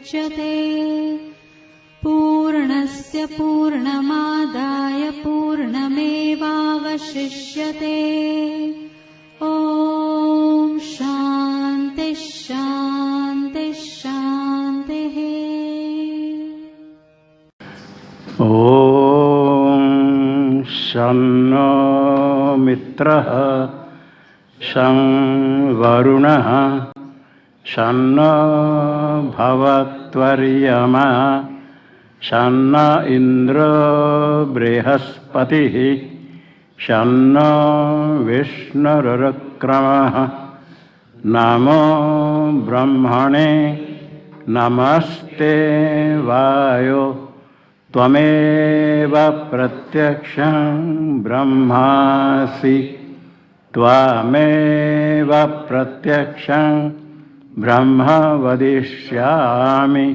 मुच्यते। पूर्णस्य पूर्णमादाय पूर्णमेवावशिष्यते। ॐ शान्ति शान्ति शान्तिः। ॐ शन्नो मित्रः शं वरुणः शन्नो भवत्वर्यमा शन्न इन्द्रो बृहस्पतिः शन्नो विष्णुरुक्रमः। नमो ब्रह्मणे नमस्ते वायो त्वमेव प्रत्यक्षं ब्रह्मासि त्वमेव प्रत्यक्षं ब्रह्म वदिष्यामि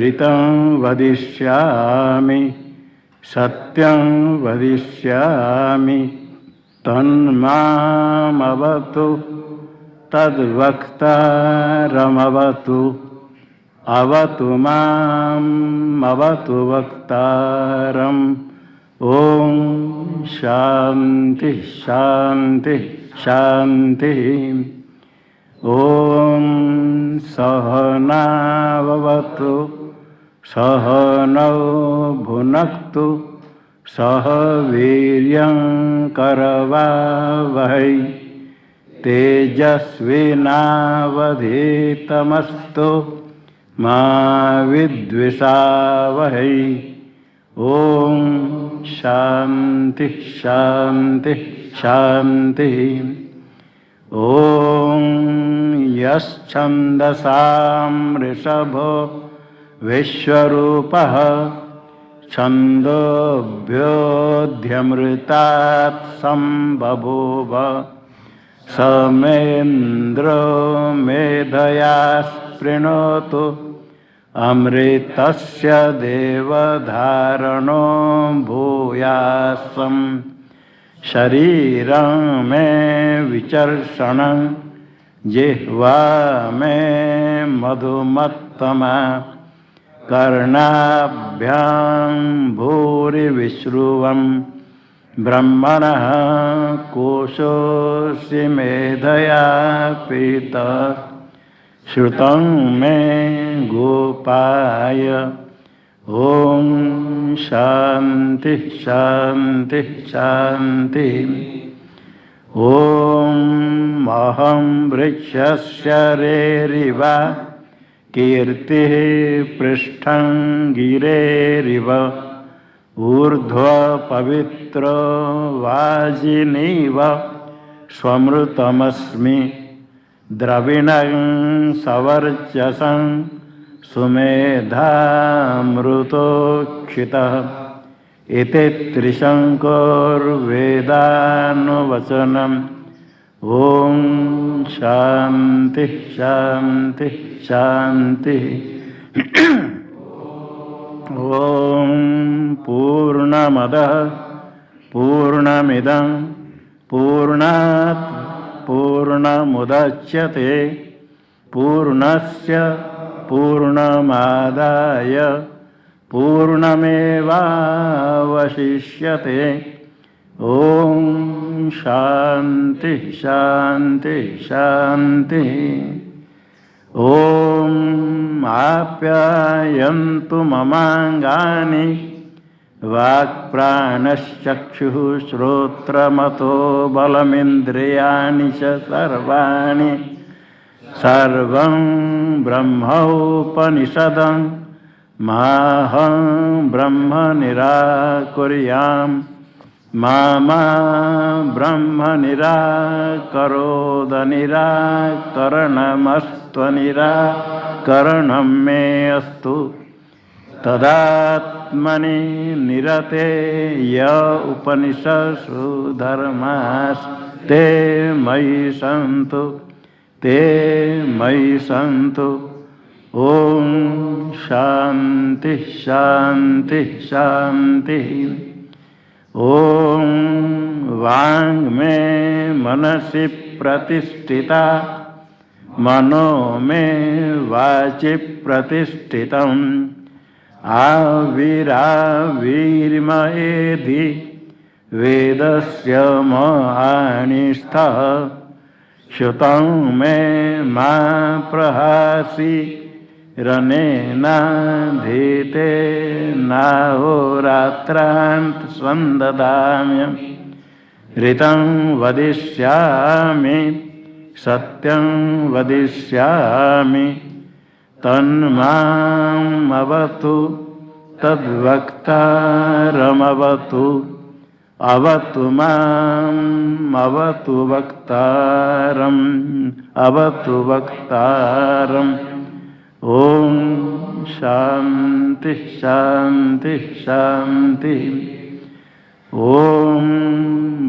ऋतं वदिष्यामि सत्यं वदिष्यामि। तन्मामवतु तद्वक्तारमवतु अवतु माम् अवतु वक्तारम्। ॐ शान्ति शान्ति शान्तिः। ॐ सहनाववतु सहनौ भुनक्तु सह वीर्यं करवावहै तेजस्विनावधीतमस्तु मा विद्विषावहै। ॐ शान्ति शान्ति शान्तिः। ॐ यश्छन्दसां ऋषभो विश्वरूपः छन्दोभ्योऽध्यमृतात् सम्बभूव समेन्द्रो मेधया स्पृणोतु अमृतस्य देवधारणो भूयासं शरीरं मे विचर्षणं जिह्वा मे मधुमत्तमा कर्णाभ्यां भूरिविश्रुवं ब्रह्मणः कोशोऽसि मेधया पीतः श्रुतं मे गोपाय। ॐ शान्ति शान्ति शान्तिः। ॐ अहं वृक्षस्य रेरिव कीर्तिः पृष्ठं गिरेरिव ऊर्ध्वपवित्रो वाजिनीव स्वमृतमस्मि द्रविणं सवर्चसं सुमेधामृतोक्षितः। इति त्रिशङ्कुर्वेदानुवचनम्। ॐ शान्ति शान्ति शान्तिः। ॐ पूर्णमदः पूर्णमिदं पूर्णात् पूर्णमुदच्यते पूर्णस्य पूर्णमादाय पूर्णमेवावशिष्यते। ॐ शान्ति शान्ति शान्तिः। ॐ आप्यायन्तु ममाङ्गानि वाक्प्राणश्चक्षुः श्रोत्रमतो बलमिन्द्रियाणि च सर्वाणि सर्वं ब्रह्मोपनिषदं माहं ब्रह्म निराकुर्याम् मा ब्रह्म निराकरोद निराकरणमस्त्वनिराकरणं मे अस्तु। तदात्मनि निरते य उपनिषत्सु धर्मास्ते मयि सन्तु ते मयि सन्तु। ॐ शान्ति शान्ति शान्तिः। ॐ वाङ् मे मनसि प्रतिष्ठिता मनो में वाचि प्रतिष्ठितम् आविराविर्मयेधि वेदस्य महानिष्ठः श्रुतं मे मा प्रहासि रनेनाधीते नाहोरात्रान्त स्वन्ददाम्यम् ऋतं वदिष्यामि सत्यं वदिष्यामि तन्मामवतु तद्वक्तारमवतु अवतु माम् अवतु वक्तारम् अवतु वक्तारम् ओम शांति शांति शांति। ओम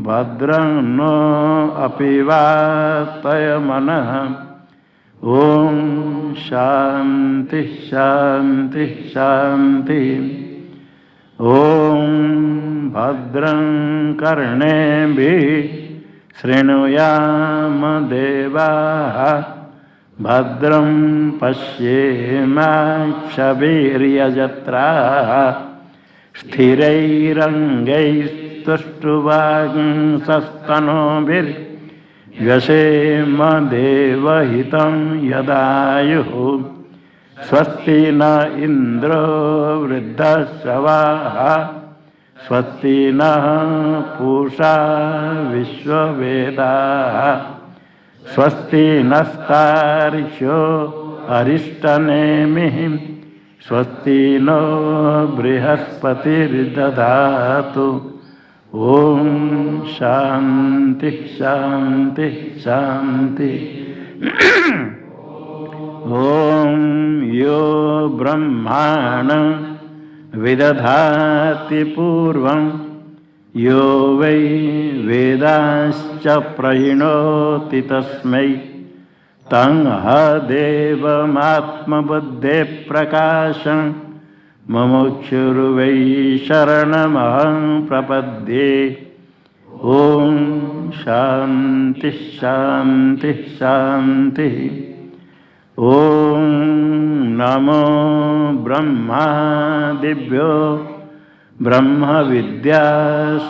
भद्रं नो अपि वातय मनः। ओम शांति शांति शांति। ओम भद्रं कर्णेभिः शृणुयाम देवाः भद्रं पश्येमाक्षभिर्यजत्राः स्थिरैरङ्गैस्तुष्टुवागुंसस्तनूभिर्व्यसेम देवहितं यदायुः स्वस्ति न इन्द्रो वृद्धश्रवाः स्वस्ति नः पूषा विश्ववेदाः स्वस्ति नस्तार्क्ष्यो अरिष्टनेमिः स्वस्ति नो बृहस्पतिर्दधातु। ओम शांति शांति शांति। ओम यो ब्रह्माण विदधाति पूर्वं यो वै वेदांश्च प्रहिणोति तस्मै तं देवमात्मबुद्धे प्रकाशं मुमुक्षुर्वै शरणमहं प्रपद्ये। ओम शांति शांति शांति। ओम नमो ब्रह्मादिभ्यो ब्रह्म विद्या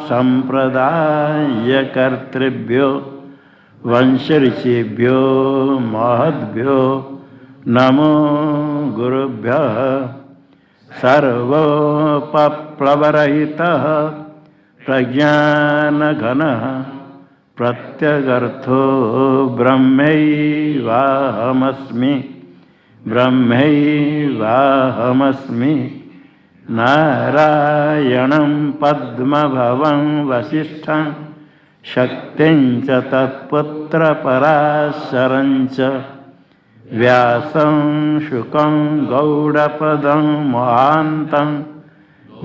संप्रदायकर्तृभ्यो वंशऋषिभ्यो महद्भ्यो नमो गुरुभ्यः। सर्वोपप्लवरहितः प्रज्ञानघनः प्रत्यगर्थो ब्रह्मैवाहमस्मि ब्रह्मैवाहमस्मि। नारायणं पद्मभवं वसिष्ठं शक्तिं च तत्पुत्रपराशरं च व्यासं शुकं गौडपदं महान्तं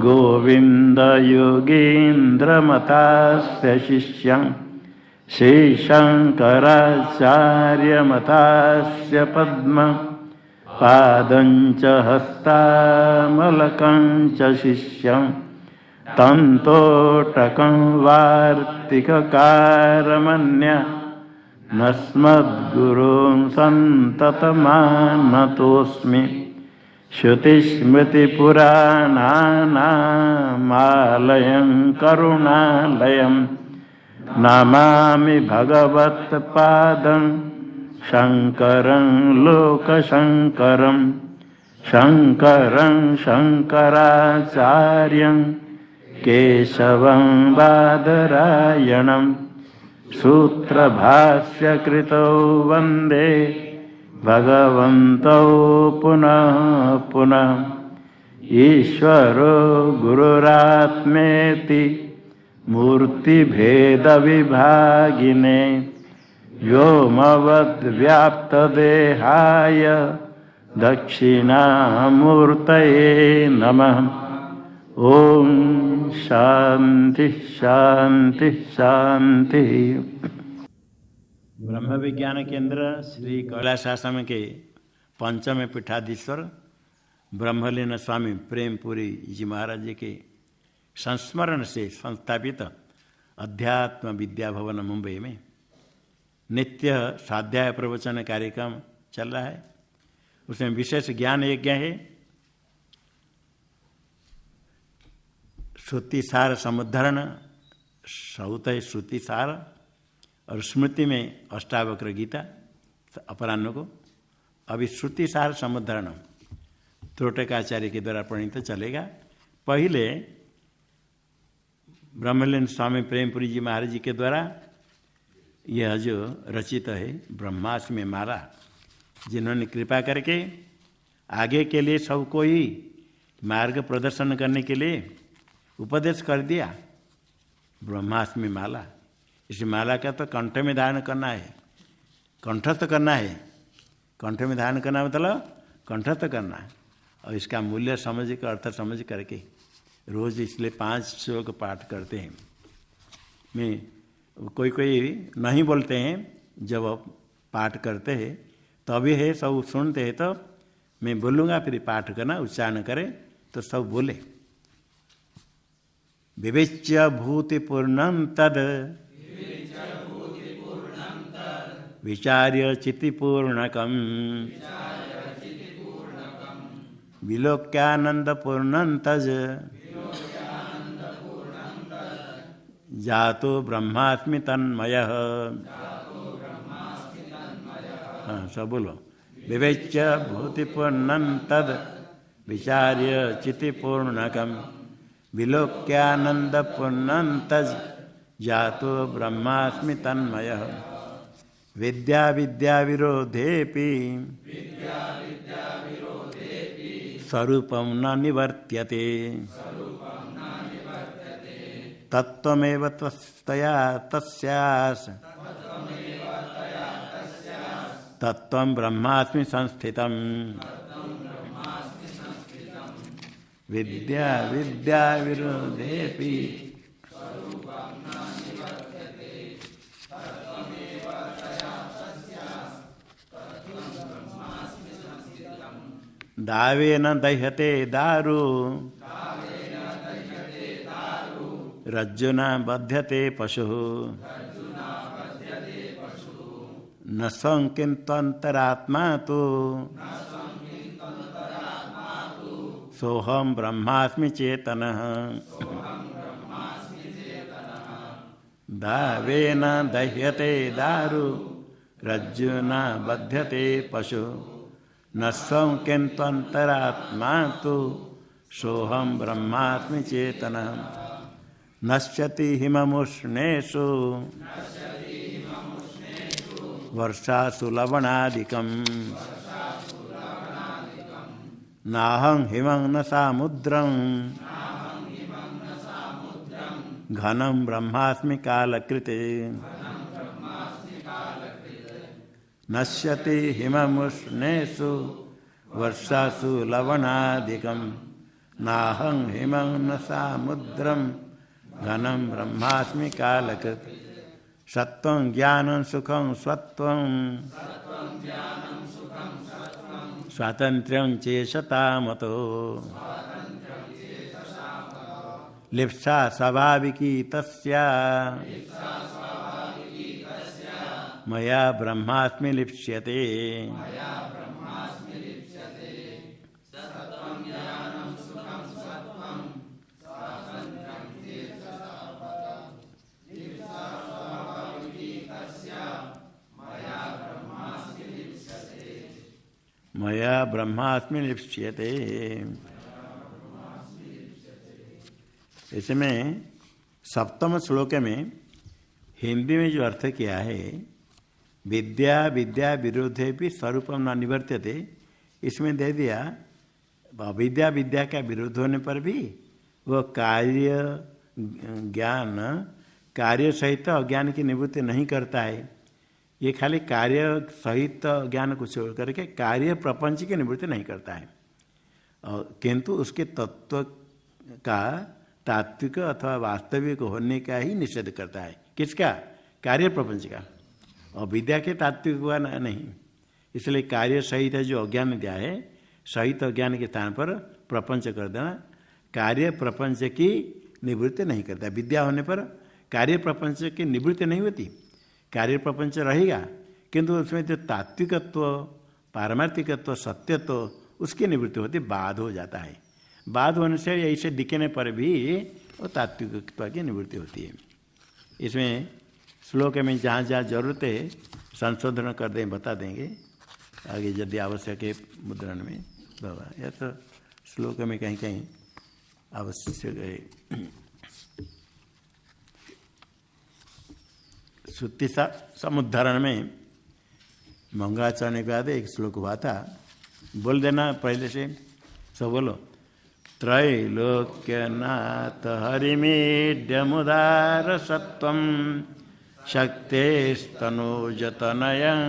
गोविन्दयोगीन्द्रमतास्य शिष्यं श्रीशङ्कराचार्यमतास्य पद्मं पादं च हस्तामलकं च शिष्यं तन्तोटकं वार्तिककारमन्य नस्मद्गुरुं सन्ततमानतोऽस्मि। श्रुतिस्मृतिपुराणानामालयं करुणालयं नमामि भगवत्पादं शङ्करं लोकशङ्करं शङ्करं शङ्कराचार्यं केशवं बादरायणं सूत्रभाष्यकृतौ वन्दे भगवन्तौ पुनः पुनः। ईश्वरो गुरुरात्मेति मूर्तिभेदविभागिने व्योमवद्व्याप्तदेहाय दक्षिणामूर्तये नमः। ओम शांति शांति शांति। ब्रह्म विज्ञान केंद्र श्री कैलाश आश्रम के पंचम पीठाधीश्वर ब्रह्मलीन स्वामी प्रेमपुरी जी महाराज जी के संस्मरण से संस्थापित अध्यात्म विद्या भवन मुंबई में नित्य स्वाध्याय प्रवचन कार्यक्रम चल रहा है। उसमें विशेष ज्ञान यज्ञ है। श्रुतिसार समुद्धरण, श्रौत है श्रुतिसार, और स्मृति में अष्टावक्र गीता अपराह्न को। अभी श्रुतिसार समुद्धरण त्रोटकाचार्य के द्वारा प्रणीत चलेगा। पहले ब्रह्मलीन स्वामी प्रेमपुरी जी महाराज जी के द्वारा यह जो रचित है ब्रह्मास्मि माला, जिन्होंने कृपा करके आगे के लिए सबको ही मार्ग प्रदर्शन करने के लिए उपदेश कर दिया। ब्रह्मास्मि माला, इस माला का तो कंठ में धारण करना है, कंठस्थ करना है। कंठ में धारण करना मतलब कंठस्थ करना है। और इसका मूल्य समझ कर, अर्थ समझ करके रोज इसलिए 5 श्लोक पाठ करते हैं। मैं कोई नहीं बोलते हैं, जब पाठ करते हैं तभी है सब सुनते हैं, तो मैं बोलूँगा फिर पाठ करना, उच्चारण करें तो सब बोले। विवेच्य भूतिपूर्णं तद विचार्य चितिपूर्णकम् विलोक्यानंदपूर्णं तज जातो ब्रह्मास्मि तन्मयः। हाँ सब बोलो। विवेच्य भूतिपूर्णं तद विचार्य चितिपूर्णकम् विलोक्यानंदपूर्णं तज जातो ब्रह्मास्मि तन्मयः। विद्या विद्या विरोधेपि स्वरूपं न निवर्त्यते तत्त्वमेव तया तस्यास् तत्त्वं ब्रह्मास्मि संस्थितम्। विद्या विद्या विरोधेपि दावेन दह्यते दारु रज्जुना बध्यते पशुः न संकिन्तन्तरात्मा तो सोहम ब्रह्मास्मि चेतनः। दावेन दह्यते दारु रज्जुना बध्यते पशुः न संकिन्तन्तरात्मा तो सोहम ब्रह्मास्मि चेतनः। नश्यति हिममुष्णेषु वर्षासु लवणादिकम् नाहं हिमं न सामुद्रं घनं ब्रह्मास्मि कालकृते। नश्यति हिममुष्णेषु वर्षासु लवणादिकं नाहं हिमं न सामुद्रं घनं ब्रह्मास्मि कालकृत्। सत्वं ज्ञानं सुखं स्वत्वं स्वातन्त्र्यं चेषतामतो लिप्सा स्वाभाविकी तस्या मया ब्रह्मास्मि लिप्स्यते। मया ब्रह्मास्मि लिप्स्यते। इसमें सप्तम श्लोक में हिंदी में जो अर्थ किया है, विद्या विद्या विरोधे भी स्वरूपम न निवर्त्यते, इसमें दे दिया अविद्या विद्या का विरोध होने पर भी वह कार्य ज्ञान कार्य सहित अज्ञान की निवृत्ति नहीं करता है। ये खाली कार्य सहित ज्ञान को छोड़ करके कार्य प्रपंच की निवृत्ति नहीं करता है, और किंतु उसके तत्व का तात्विक अथवा वास्तविक होने का ही निषेध करता है। किसका? कार्य प्रपंच का, और विद्या के तात्विक का नहीं। इसलिए कार्य सहित जो अज्ञान दिया है, सहित अज्ञान के स्थान पर प्रपंच कर देना, कार्य प्रपंच की निवृत्ति नहीं करता। विद्या होने पर कार्य प्रपंच की निवृत्ति नहीं होती, कार्य प्रपंच रहेगा, किंतु उसमें जो तात्विकत्व, पारमार्थिकत्व, सत्यत्व, उसकी निवृत्ति होती, बाध हो जाता है। बाध होने से ऐसे दिखने पर भी वो तात्विकत्व की निवृत्ति होती है। इसमें श्लोक में जहाँ जहाँ जरूरत है संशोधन कर दें, बता देंगे आगे यदि आवश्यक है मुद्रण में बाबा, या तो श्लोक में कहीं कहीं आवश्यक है। श्रुति समुद्धरण में मंगलाचरण के बाद एक श्लोक हुआ था, बोल देना पहले से, सब बोलो। त्रैलोक्यनाथ हरिमेड्यमुदार सत्वं शक्तेस्तनोजतनयं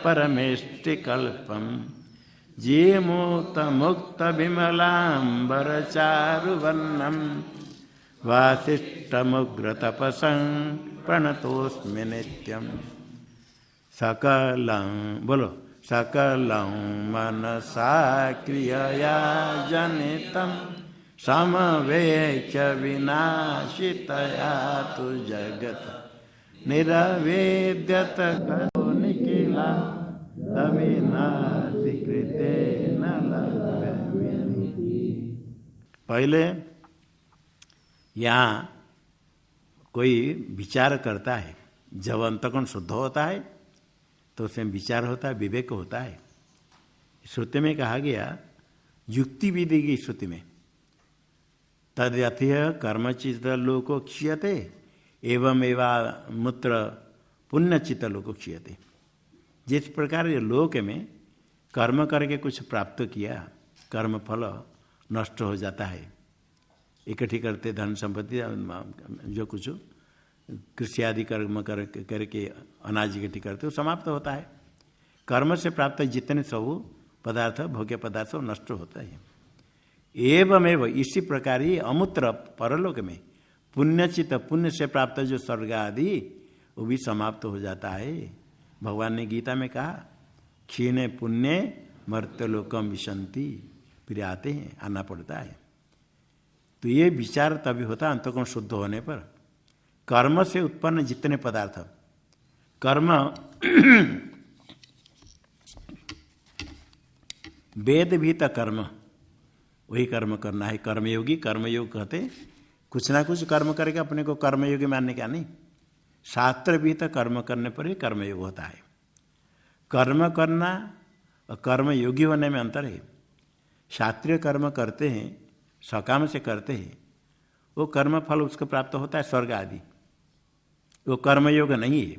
परमेष्टिकल्पं जीमूतमुक्तविमलाम्बरचारुवर्णं वासिष्ठमुग्रतपसं प्रणतोऽस्मि नित्यं। सकलं बोलो, सकलं मनसा क्रियया जनितं समवेक्ष्य विनाशितया तु जगत् निरवेद्यत करो निखिला तविनाशि कृतेन लभ्यते। पहले यहाँ कोई विचार करता है, जब अंतःकरण शुद्ध होता है तो उसमें विचार होता है, विवेक होता है। श्रुति में कहा गया, युक्ति विधि की श्रुति में, तद्यथय कर्मचित लोको क्षीयते एवं एवं मूत्र पुण्यचित लोको क्षीयते। जिस प्रकार ये लोक में कर्म करके कुछ प्राप्त किया, कर्म फल नष्ट हो जाता है, इकट्ठी करते धन संपत्ति जो कुछ कृषि आदि कर्म करके अनाज इकट्ठी करते, वो समाप्त होता है। कर्म से प्राप्त जितने सब पदार्थ, भोग्य पदार्थ सब नष्ट होता है। एवं इसी प्रकार ही अमूत्र परलोक में पुण्यचित, पुण्य से प्राप्त जो स्वर्ग आदि वो भी समाप्त हो जाता है। भगवान ने गीता में कहा, क्षीणे पुण्य मर्त्यलोकम विशंति, फिर आते हैं, आना पड़ता है। तो ये विचार तभी होता है अंतःकरण शुद्ध होने पर। कर्म से उत्पन्न जितने पदार्थ, कर्म वेद भी तो कर्म, वही कर्म करना है। कर्मयोगी, कर्मयोग कहते कुछ ना कुछ कर्म करके अपने को कर्मयोगी मानने का नहीं। शास्त्र भी तो कर्म करने पर ही कर्मयोग होता है। कर्म करना और कर्मयोगी होने में अंतर है। शास्त्रीय कर्म करते हैं, सकाम से करते हैं, वो कर्म फल उसको प्राप्त होता है स्वर्ग आदि, वो कर्मयोग नहीं है।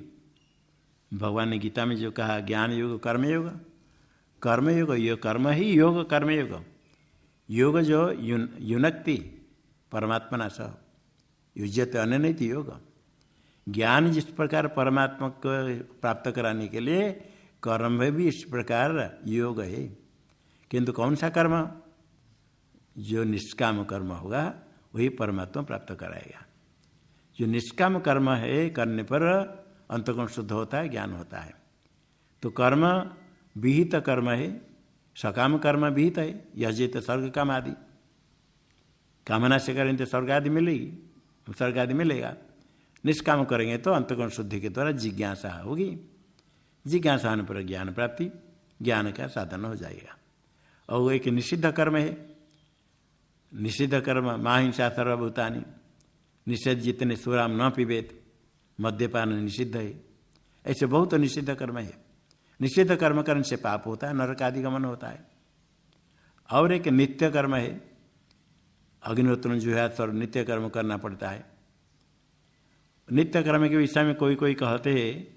भगवान ने गीता में जो कहा, ज्ञान योग कर्मयोग, कर्मयोग ये कर्म ही योग कर्मयोग। योग जो युनक्ति परमात्मना सह युज्यते अनन्यति योग। ज्ञान जिस प्रकार परमात्मा को प्राप्त कराने के लिए, कर्म भी इस प्रकार योग है। किंतु कौन सा कर्म? जो निष्काम कर्म होगा वही परमात्मा प्राप्त कराएगा। जो निष्काम कर्म है, करने पर अंतःकरण शुद्ध होता है, ज्ञान होता है। तो कर्म विहित कर्म है, सकाम कर्म विहित है, यजित स्वर्ग काम आदि। कामना से करेंगे तो स्वर्ग आदि मिलेगी, स्वर्ग आदि मिलेगा। निष्काम करेंगे तो अंतःकरण शुद्धि के द्वारा जिज्ञासा होगी, जिज्ञासा होने पर ज्ञान प्राप्ति, ज्ञान का साधन हो जाएगा। और एक निषिद्ध कर्म है, निषिद्ध कर्म माहिंसा सर्वभूतानि, निषेध जितने सुराम न पीबेत, मद्यपान निषिद्ध है। ऐसे बहुत निषिद्ध कर्म है। निषिद्ध कर्म करने से पाप होता है, नरक आदि गमन होता है। और एक नित्य कर्म है, अग्निहोत्र जो है सर नित्य कर्म करना पड़ता है। नित्य कर्म के विषय में कोई कोई कहते हैं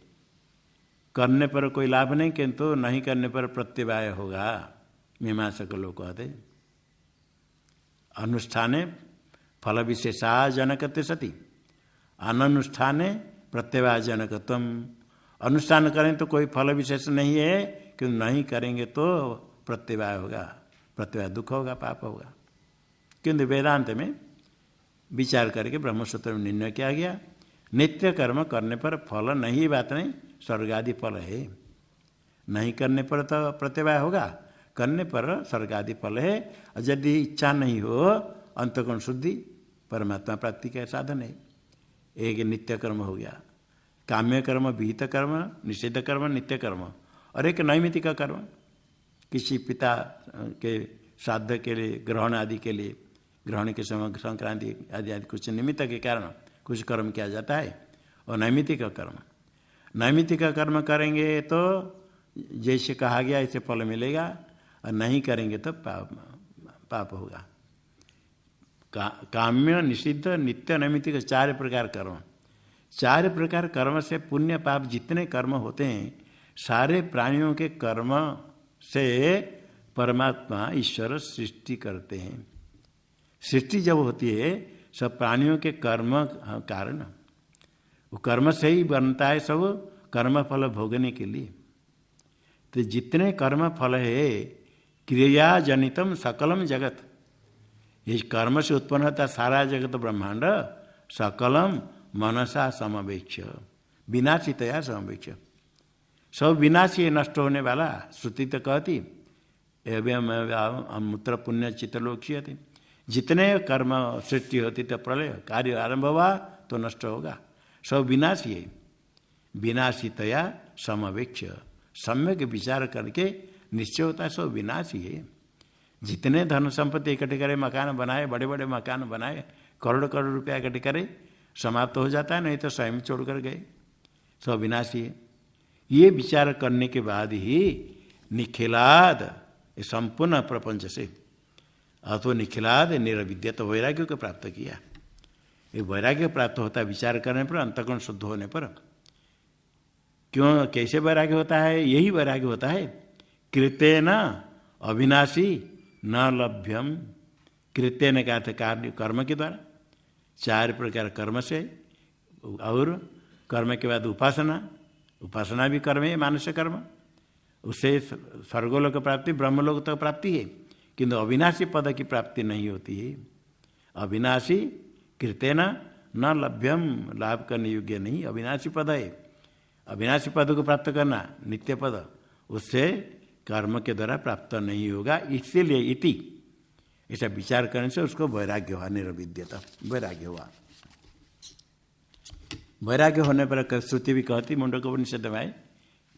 करने पर कोई लाभ नहीं, किंतु नहीं करने पर प्रत्यवाय होगा। मीमांसक लोग कहते अनुष्ठाने फल विशेषा जनकते सती, अनुष्ठाने प्रत्यवाय जनकत्वम। अनुष्ठान करें तो कोई फल विशेष नहीं है, क्योंकि नहीं करेंगे तो प्रत्यवाय होगा, प्रत्यवाय दुख होगा, पाप होगा। किंतु वेदांत में विचार करके ब्रह्मसूत्र में निर्णय किया गया, नित्य कर्म करने पर फल नहीं, बात नहीं, स्वर्ग आदि फल है। नहीं करने पर तो प्रत्यवाय होगा, करने पर स्वर्ग आदि फल है। और यदि इच्छा नहीं हो, अंतःकरण शुद्धि परमात्मा प्राप्ति का साधन है। एक नित्य कर्म हो गया। काम्य कर्म, विहित कर्म, निषिद्ध कर्म, नित्य कर्म और एक नैमित्तिक कर्म। किसी पिता के श्राद्ध के लिए, ग्रहण आदि के लिए, ग्रहण के समय संक्रांति आदि आदि कुछ निमित्त के कारण कुछ कर्म किया जाता है और नैमित्तिक कर्म। नैमित्तिक कर्म करेंगे तो जैसे कहा गया ऐसे फल मिलेगा और नहीं करेंगे तो पाप होगा। काम्य, निषिद्ध, नित्य, नैमित्तिक 4 प्रकार कर्म। 4 प्रकार कर्म से पुण्य पाप जितने कर्म होते हैं सारे प्राणियों के कर्म से परमात्मा ईश्वर सृष्टि करते हैं। सृष्टि जब होती है सब प्राणियों के कर्म कारण, वो कर्म से ही बनता है सब कर्म फल भोगने के लिए। तो जितने कर्म फल है क्रिया जनितम सकलम जगत, इस कर्म से उत्पन्न होता सारा जगत ब्रह्मांड सकलम मनसा समवेक्ष, विनाशितया समवेक्ष, सब विनाशी है, नष्ट होने वाला। श्रुति तो कहती एवं मूत्र पुण्य चित्तलोक्ष्य थे, जितने कर्म सृष्टि होती तो प्रलय कार्य आरंभ हुआ तो नष्ट होगा, सब विनाशी है। विनाशितया समवेक्ष, सम्यक विचार करके निश्चय होता है सब विनाशी है। जितने धन संपत्ति इकट्ठे करे, मकान बनाए, बड़े बड़े मकान बनाए, करोड़ करोड़ रुपया इकट्ठे करे, समाप्त हो जाता है, नहीं तो स्वयं छोड़कर गए, सब विनाशी है। ये विचार करने के बाद ही निखिलाद संपूर्ण प्रपंच से अतो निखिलाद निरविद्य तो वैराग्य को प्राप्त किया। ये वैराग्य प्राप्त होता है विचार करने पर, अंतःकरण शुद्ध होने पर। क्यों, कैसे वैराग्य होता है? यही वैराग्य होता है कृतेन अविनाशी न लभ्यम। कृत्य ने कहा था कार्य, कर्म के द्वारा, 4 प्रकार कर्म से, और कर्म के बाद उपासना, उपासना भी कर्म है, मानस कर्म, उससे स्वर्गलोक प्राप्ति, ब्रह्मलोक तक प्राप्ति है, किंतु अविनाशी पद की प्राप्ति नहीं होती है। अविनाशी कृतेन न लभ्यम, लाभ करने योग्य नहीं, अविनाशी पद है। अविनाशी पद को प्राप्त करना नित्य पद, उससे कर्म के द्वारा प्राप्त नहीं होगा। इसीलिए इति ऐसा विचार करने से उसको वैराग्य हुआ, निरविद्यता वैराग्य हुआ। वैराग्य होने पर श्रुति भी कहती मुंडकोपनिषद में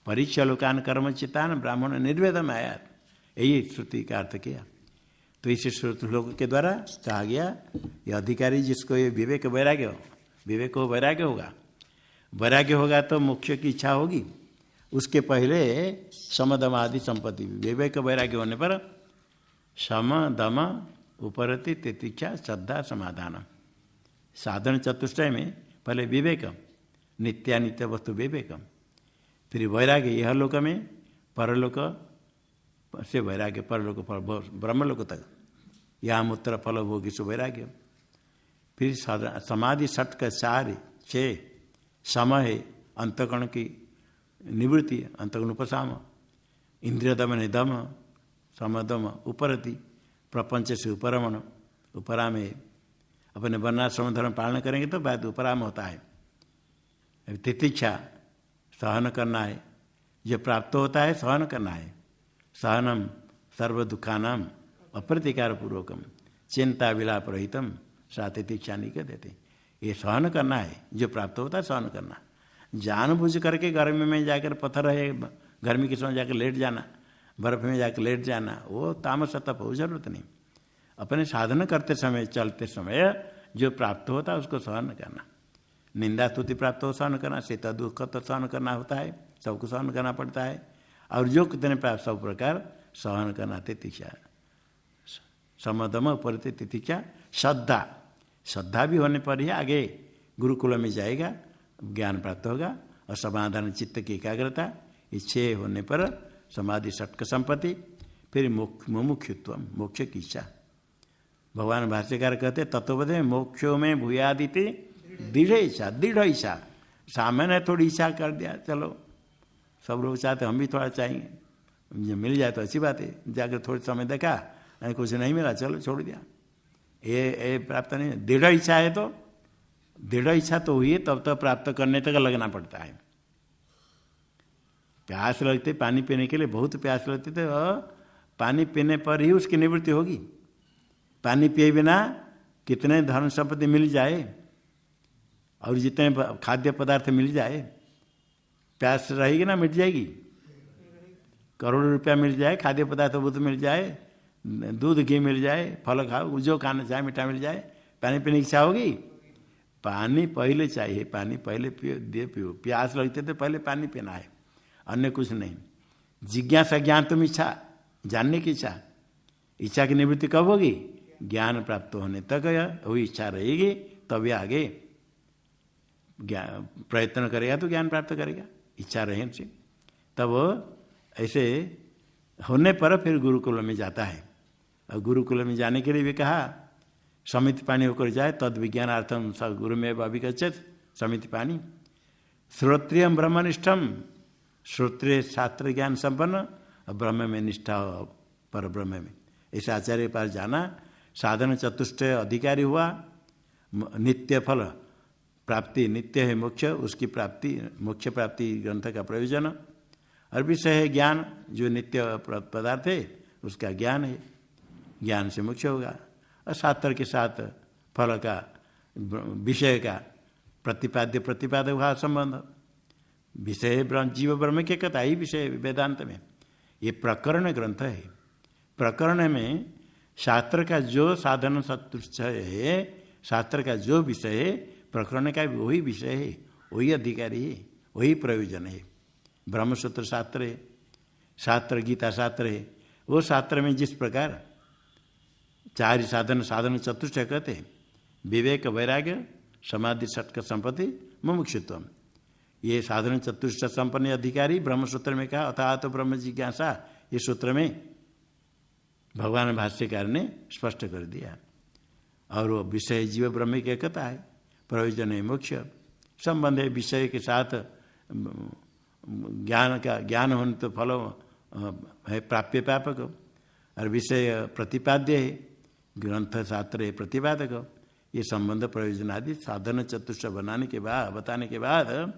परीक्षा लोकान कर्म चितान ब्राह्मण निर्वेदम आयात, यही श्रुति का अर्थ किया। तो इस श्लोक के द्वारा कहा गया ये अधिकारी जिसको ये विवेक वैराग्य हो, विवेक हो वैराग्य होगा, वैराग्य होगा तो मोक्ष की इच्छा होगी। उसके पहले समदम आदि संपत्ति, विवेक वैराग्य होने पर सम दम उपरति तितिक्षा श्रद्धा समाधान, साधन चतुष्टय में पहले विवेक, नित्यानित्य वस्तु विवेक, फिर वैराग्य यह लोक में, परलोक से वैराग्य, परलोक ब्रह्मलोक तक, यहाँ मूत्र फल भोगी से वैराग्य। फिर समाधि 6 का 4 6 सम है अंतकरण की निवृत्ति, अंतकरण उपसाम, इंद्रिय दमन दम, समदम उपरति, प्रपंच से उपरमण, उपराम है। अपने वर्णाश्रम धर्म पालन करेंगे तो बाद उपराम होता है। तितिक्षा सहन करना है, जो प्राप्त होता है सहन करना है। सहनम सर्व दुखानाम अप्रतिकार पूर्वकम चिंता विलाप रहितम सा तितिक्षा नहीं कर देते। ये सहन करना है, जो प्राप्त होता है सहन करना। जानबूझ करके गर्मी में जाकर पत्थर है, गर्मी के समय जाकर लेट जाना, बर्फ में जाकर लेट जाना, वो तामस तप हो, जरूरत नहीं। अपने साधन करते समय, चलते समय जो प्राप्त होता है उसको सहन करना। निंदा स्तुति प्राप्त हो सहन करना, शीत दुख तो सहन करना होता है, सबको सहन करना पड़ता है। और जो कितने प्राप्त सब प्रकार सहन करना। तितिक्षा समदम उपरति तितिक्षा श्रद्धा, श्रद्धा भी होने पर ही आगे गुरुकुल में जाएगा, ज्ञान प्राप्त होगा। और समाधान चित्त की एकाग्रता, इच्छे होने पर समाधि 6 संपत्ति, फिर मुमुक्षुत्व मोक्ष की इच्छा। भगवान भाष्यकार कहते तत्वबोधे मोक्षों में भूयादिति दृढ़ इच्छा, दृढ़ इच्छा। सामान्य थोड़ी इच्छा कर दिया, चलो सब लोग चाहते, हम भी थोड़ा चाहेंगे, जब मिल जाए तो अच्छी बात है। जाकर थोड़े समय देखा, कुछ नहीं मिला, चलो छोड़ दिया, ये प्राप्त नहीं। दृढ़ इच्छा है तो, दृढ़ इच्छा तो हुई है तब तो प्राप्त करने तक लगना पड़ता है। प्यास लगती, पानी पीने के लिए बहुत प्यास लगती, तो पानी पीने पर ही उसकी निवृत्ति होगी। पानी पिए बिना कितने धन संपत्ति मिल जाए और जितने खाद्य पदार्थ मिल जाए, प्यास रहेगी ना मिट जाएगी? करोड़ों रुपया मिल जाए, खाद्य पदार्थ बहुत मिल जाए, दूध घी मिल जाए, फल खाओ, जो खाना चाहे मीठा मिल जाए, पानी पीने की इच्छा होगी? पानी पहले चाहिए, पानी पहले पियो। प्यास लगते तो पहले पानी पीना है, अन्य कुछ नहीं। जिज्ञासा ज्ञान तुम इच्छा, जानने की इच्छा, इच्छा की निवृत्ति कब होगी? ज्ञान प्राप्त होने तक वही इच्छा रहेगी, तभी आगे प्रयत्न करेगा तो ज्ञान प्राप्त करेगा। इच्छा रहे से तब ऐसे होने पर फिर गुरुकुल में जाता है। और गुरुकुल में जाने के लिए भी कहा समिति पानी होकर जाए, तद विज्ञानार्थम स गुरु में अभिगच्छेत। समिति पानी श्रोत्रिय ब्रह्मनिष्ठम, श्रोत्रिय शास्त्र ज्ञान संपन्न और ब्रह्म में निष्ठा, पर ब्रह्म में ऐसे आचार्य के पास जाना। साधन चतुष्ट अधिकारी हुआ, नित्य फल प्राप्ति, नित्य है मोक्ष, उसकी प्राप्ति, मोक्ष प्राप्ति ग्रंथ का प्रयोजन। और विषय है ज्ञान, जो नित्य पदार्थ है उसका ज्ञान है, ज्ञान से मोक्ष होगा। और शास्त्र के साथ फल का, विषय का प्रतिपाद्य प्रतिपादक हुआ संबंध। विषय जीव ब्रह्म के कथा ही विषय वेदांत में। ये प्रकरण ग्रंथ है। प्रकरण में शास्त्र का जो साधन सत्पुरुष है, शास्त्र का जो विषय है, प्रकरण का भी वही विषय है, वही अधिकारी है, वही प्रयोजन है। ब्रह्मसूत्र शास्त्र है, शास्त्र गीता शास्त्र है। वो शास्त्र में जिस प्रकार चार साधन, साधन चतुष्ट कहते हैं, विवेक वैराग्य समाधि षटक संपत्ति मुमुक्षुत्व, ये साधन चतुष्ट संपन्न अधिकारी ब्रह्मसूत्र में कहा। अर्थात ब्रह्म जिज्ञासा, ये सूत्र में भगवान भाष्यकार ने स्पष्ट कर दिया। और वो विषय जीव ब्रह्म की एकता है, प्रयोजन है मोक्ष, संबंध है विषय के साथ। ज्ञान का ज्ञान होने तो फल है प्राप्य व्यापक, और विषय प्रतिपाद्य है, ग्रंथ शास्त्र है प्रतिपादक। ये संबंध प्रयोजन आदि साधन चतुष्ट बताने के बाद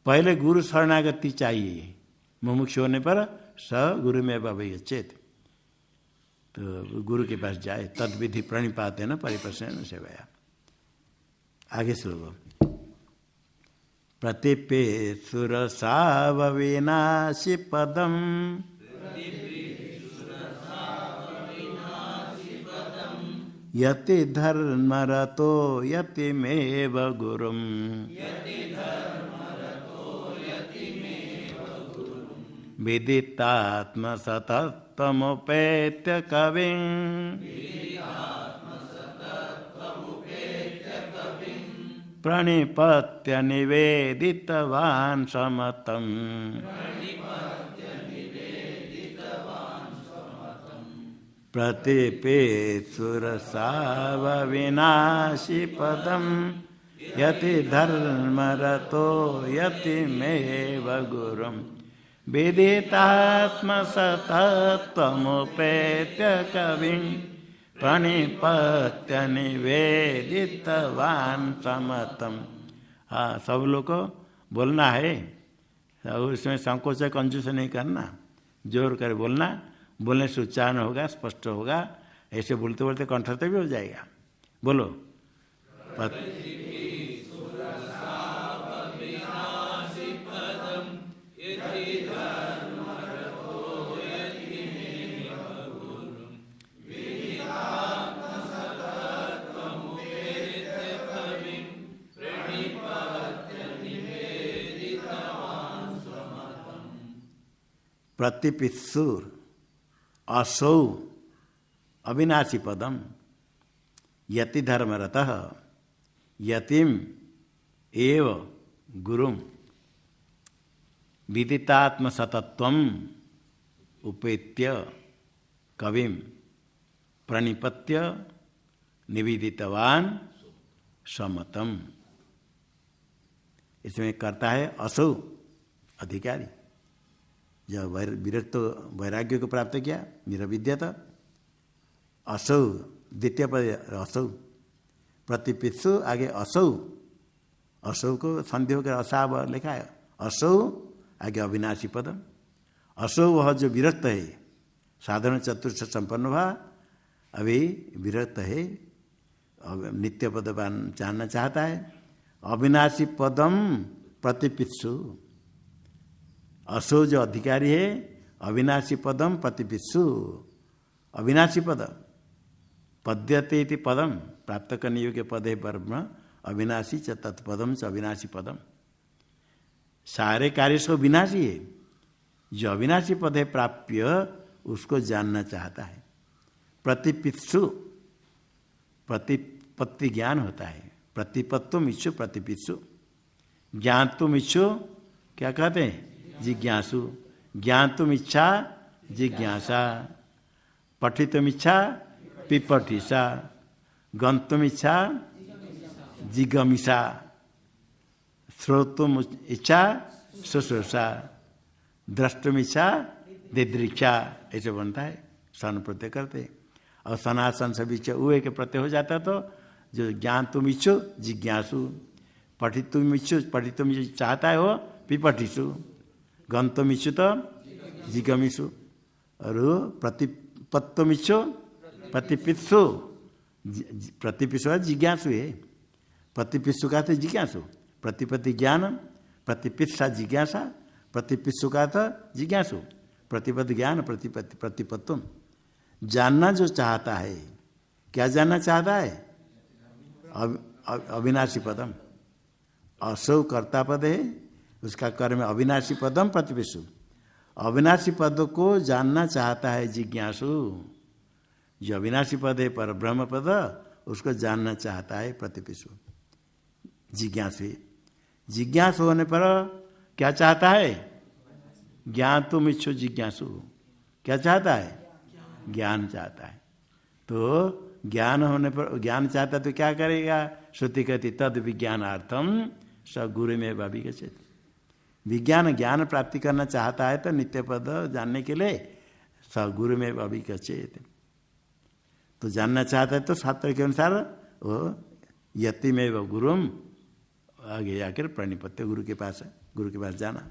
पहले गुरु शरणागति चाहिए। मुमुक्ष होने पर स गुरु में अभिगच्छेत, तो गुरु के पास जाए। तद विधि प्रणिपात है न परिप्रश्न सेवया। आगे श्लोक प्रतिपे सुरसावविनाशि पदम यति धर्मरतो यतिमेव गुरुम विदितात्मसतत्वमुपेत्य कविं प्रणिपत्य निवेदितवान् समतम्। प्रतिपेत्सुरसावविनाशि पदं यति धर्मरतो यतिमेव गुरुं विदितात्मसतत्वमुपेत्य कविं प्रणिपत्य निवेदितवान् समतम्। हाँ, सब लोग को बोलना है, और इसमें संकोच कंजूस नहीं करना, जोर कर बोलना। बोलने से उच्चारण होगा, स्पष्ट होगा। ऐसे बोलते बोलते कंठस्थ भी हो जाएगा। बोलो प्रतिपित्सुर असौ अविनाशी पदम यति धर्मरतः यतिम एव गुरुम विदितात्मसतत्वम उपेत्य कविम प्रणिपत्य निवेदितवान समतम। इसमें करता है असौ अधिकारी, जब विरक्त वैराग्य को प्राप्त किया, निरविद्यत। असौ द्वितीय पद असौ, प्रतिपित्सु आगे असौ, असौ को संधि होकर असाव लिखा है। असौ आगे अविनाशी पदम। असौ वह जो विरक्त है, साधन चतुर्थ संपन्न हुआ, अभी विरक्त है, नित्य पदवान जानना चाहता है। अविनाशी पदम प्रतिपित्सु, असो जो अधिकारी है अविनाशी पदम प्रतिपित्सु, अविनाशी पद पद्यते इति पदम प्राप्त करने योग्य पद है ब्रह्म, अविनाशी च तत्पदम च अविनाशी पदम। सारे कार्य से विनाशी है, जो अविनाशी पद है प्राप्य उसको जानना चाहता है। प्रतिपित्सु प्रतिपत्ति ज्ञान होता है, प्रतिपत्तुम इच्छु प्रतिपित्सु, ज्ञातुम इच्छु क्या कहते हैं जिज्ञासु, ज्ञातुम इच्छा जिज्ञासा, पठितुम इच्छा पिपठिसा, गंतुम इच्छा जिगमिषा, श्रोतुम इच्छा शुश्रूषा, द्रष्टुम इच्छा दिदृक्षा, ऐसे बनता है सन प्रत्यय करते। और सनासन सभी उए के प्रत्यय हो जाता तो जो ज्ञान तुम इच्छु जिज्ञासु, पठितुम इच्छु पठितुम चाहता है वो पिपठिसु, गंतुम इच्छु तो जिगमिषु, और प्रतिपत्तुम इच्छु प्रतिपित्सु, प्रतिपित्सु जिज्ञासु है, प्रतिपित्सु का तो जिज्ञासु, प्रतिपत्ति ज्ञान, प्रतिपित्सा जिज्ञासा, प्रतिपित्सु का तो जिज्ञासु, प्रतिपत्ति ज्ञान प्रतिपत्ति प्रतिपत्तुम, जानना जो चाहता है। क्या जानना चाहता है? अविनाशी पदम, असौ कर्ता पद है उसका कर्म अविनाशी पदम प्रतिपित्सु, अविनाशी पद को जानना चाहता है जिज्ञासु, जो अविनाशी पद है पर ब्रह्म पद उसको जानना चाहता है प्रतिपित्सु जिज्ञासु। जिज्ञासु होने पर क्या चाहता है? ज्ञान तुम इच्छो जिज्ञासु, क्या चाहता है? ज्ञान चाहता है। तो ज्ञान होने पर ज्ञान चाहता तो क्या करेगा? श्रुति कहती तद विज्ञानार्थम स गुरु में अभिगच्छेत, विज्ञान ज्ञान प्राप्ति करना चाहता है तो नित्य पद जानने के लिए स गुरु में अभिगच्छेत, तो जानना चाहता है तो शास्त्र के अनुसार वो यति में व गुरुम आगे जाकर प्रणिपत्य गुरु के पास जाना।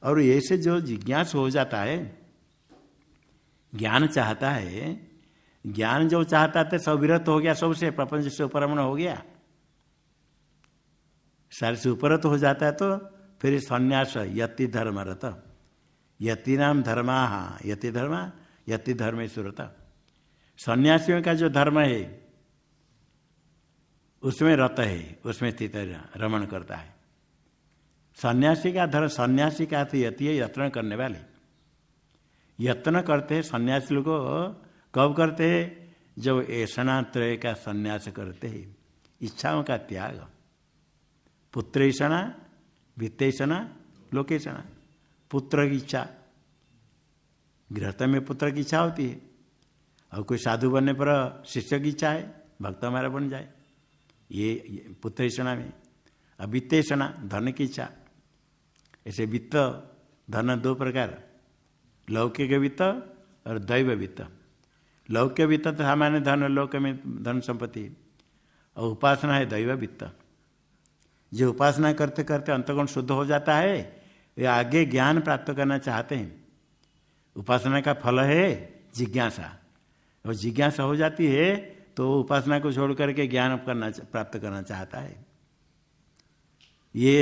और ऐसे जो जिज्ञास हो जाता है, ज्ञान चाहता है, ज्ञान जो चाहता था सब विरत हो गया, सबसे प्रपंच से उपरमण हो गया, सारे से उपरत हो जाता है तो फिर संन्यास यति धर्म रत, यति नाम धर्मा, यति धर्मा यति धर्मेश्वरता, सन्यासियों का जो धर्म है उसमें रत है, उसमें स्थित रमण करता है। सन्यासी का धर्म, सन्यासी का अर्थ यति है यत्न करने वाले, यत्न करते हैं सन्यासी लोग। कब करते हैं? जब ऐषणात्रय का सन्यास करते हैं, इच्छाओं का त्याग, पुत्रेषणा वित्तेषणा लोकेषणा, पुत्र की इच्छा, गृहस्थ में पुत्र की इच्छा होती है, और कोई साधु बनने पर शिष्य की इच्छा है भक्त हमारा बन जाए, ये पुत्रेषणा में। अब वित्तेषणा धन की इच्छा, ऐसे वित्त धन दो प्रकार, लौकिक वित्त और दैव वित्त। लौकिक वित्त तो सामान्य धन, लोक में धन संपत्ति, और उपासना है दैव वित्त। जो उपासना करते करते अंतःकरण शुद्ध हो जाता है, ये आगे ज्ञान प्राप्त करना चाहते हैं। उपासना का फल है जिज्ञासा, और जिज्ञासा हो जाती है तो उपासना को छोड़ करके ज्ञान प्राप्त करना चाहता है। ये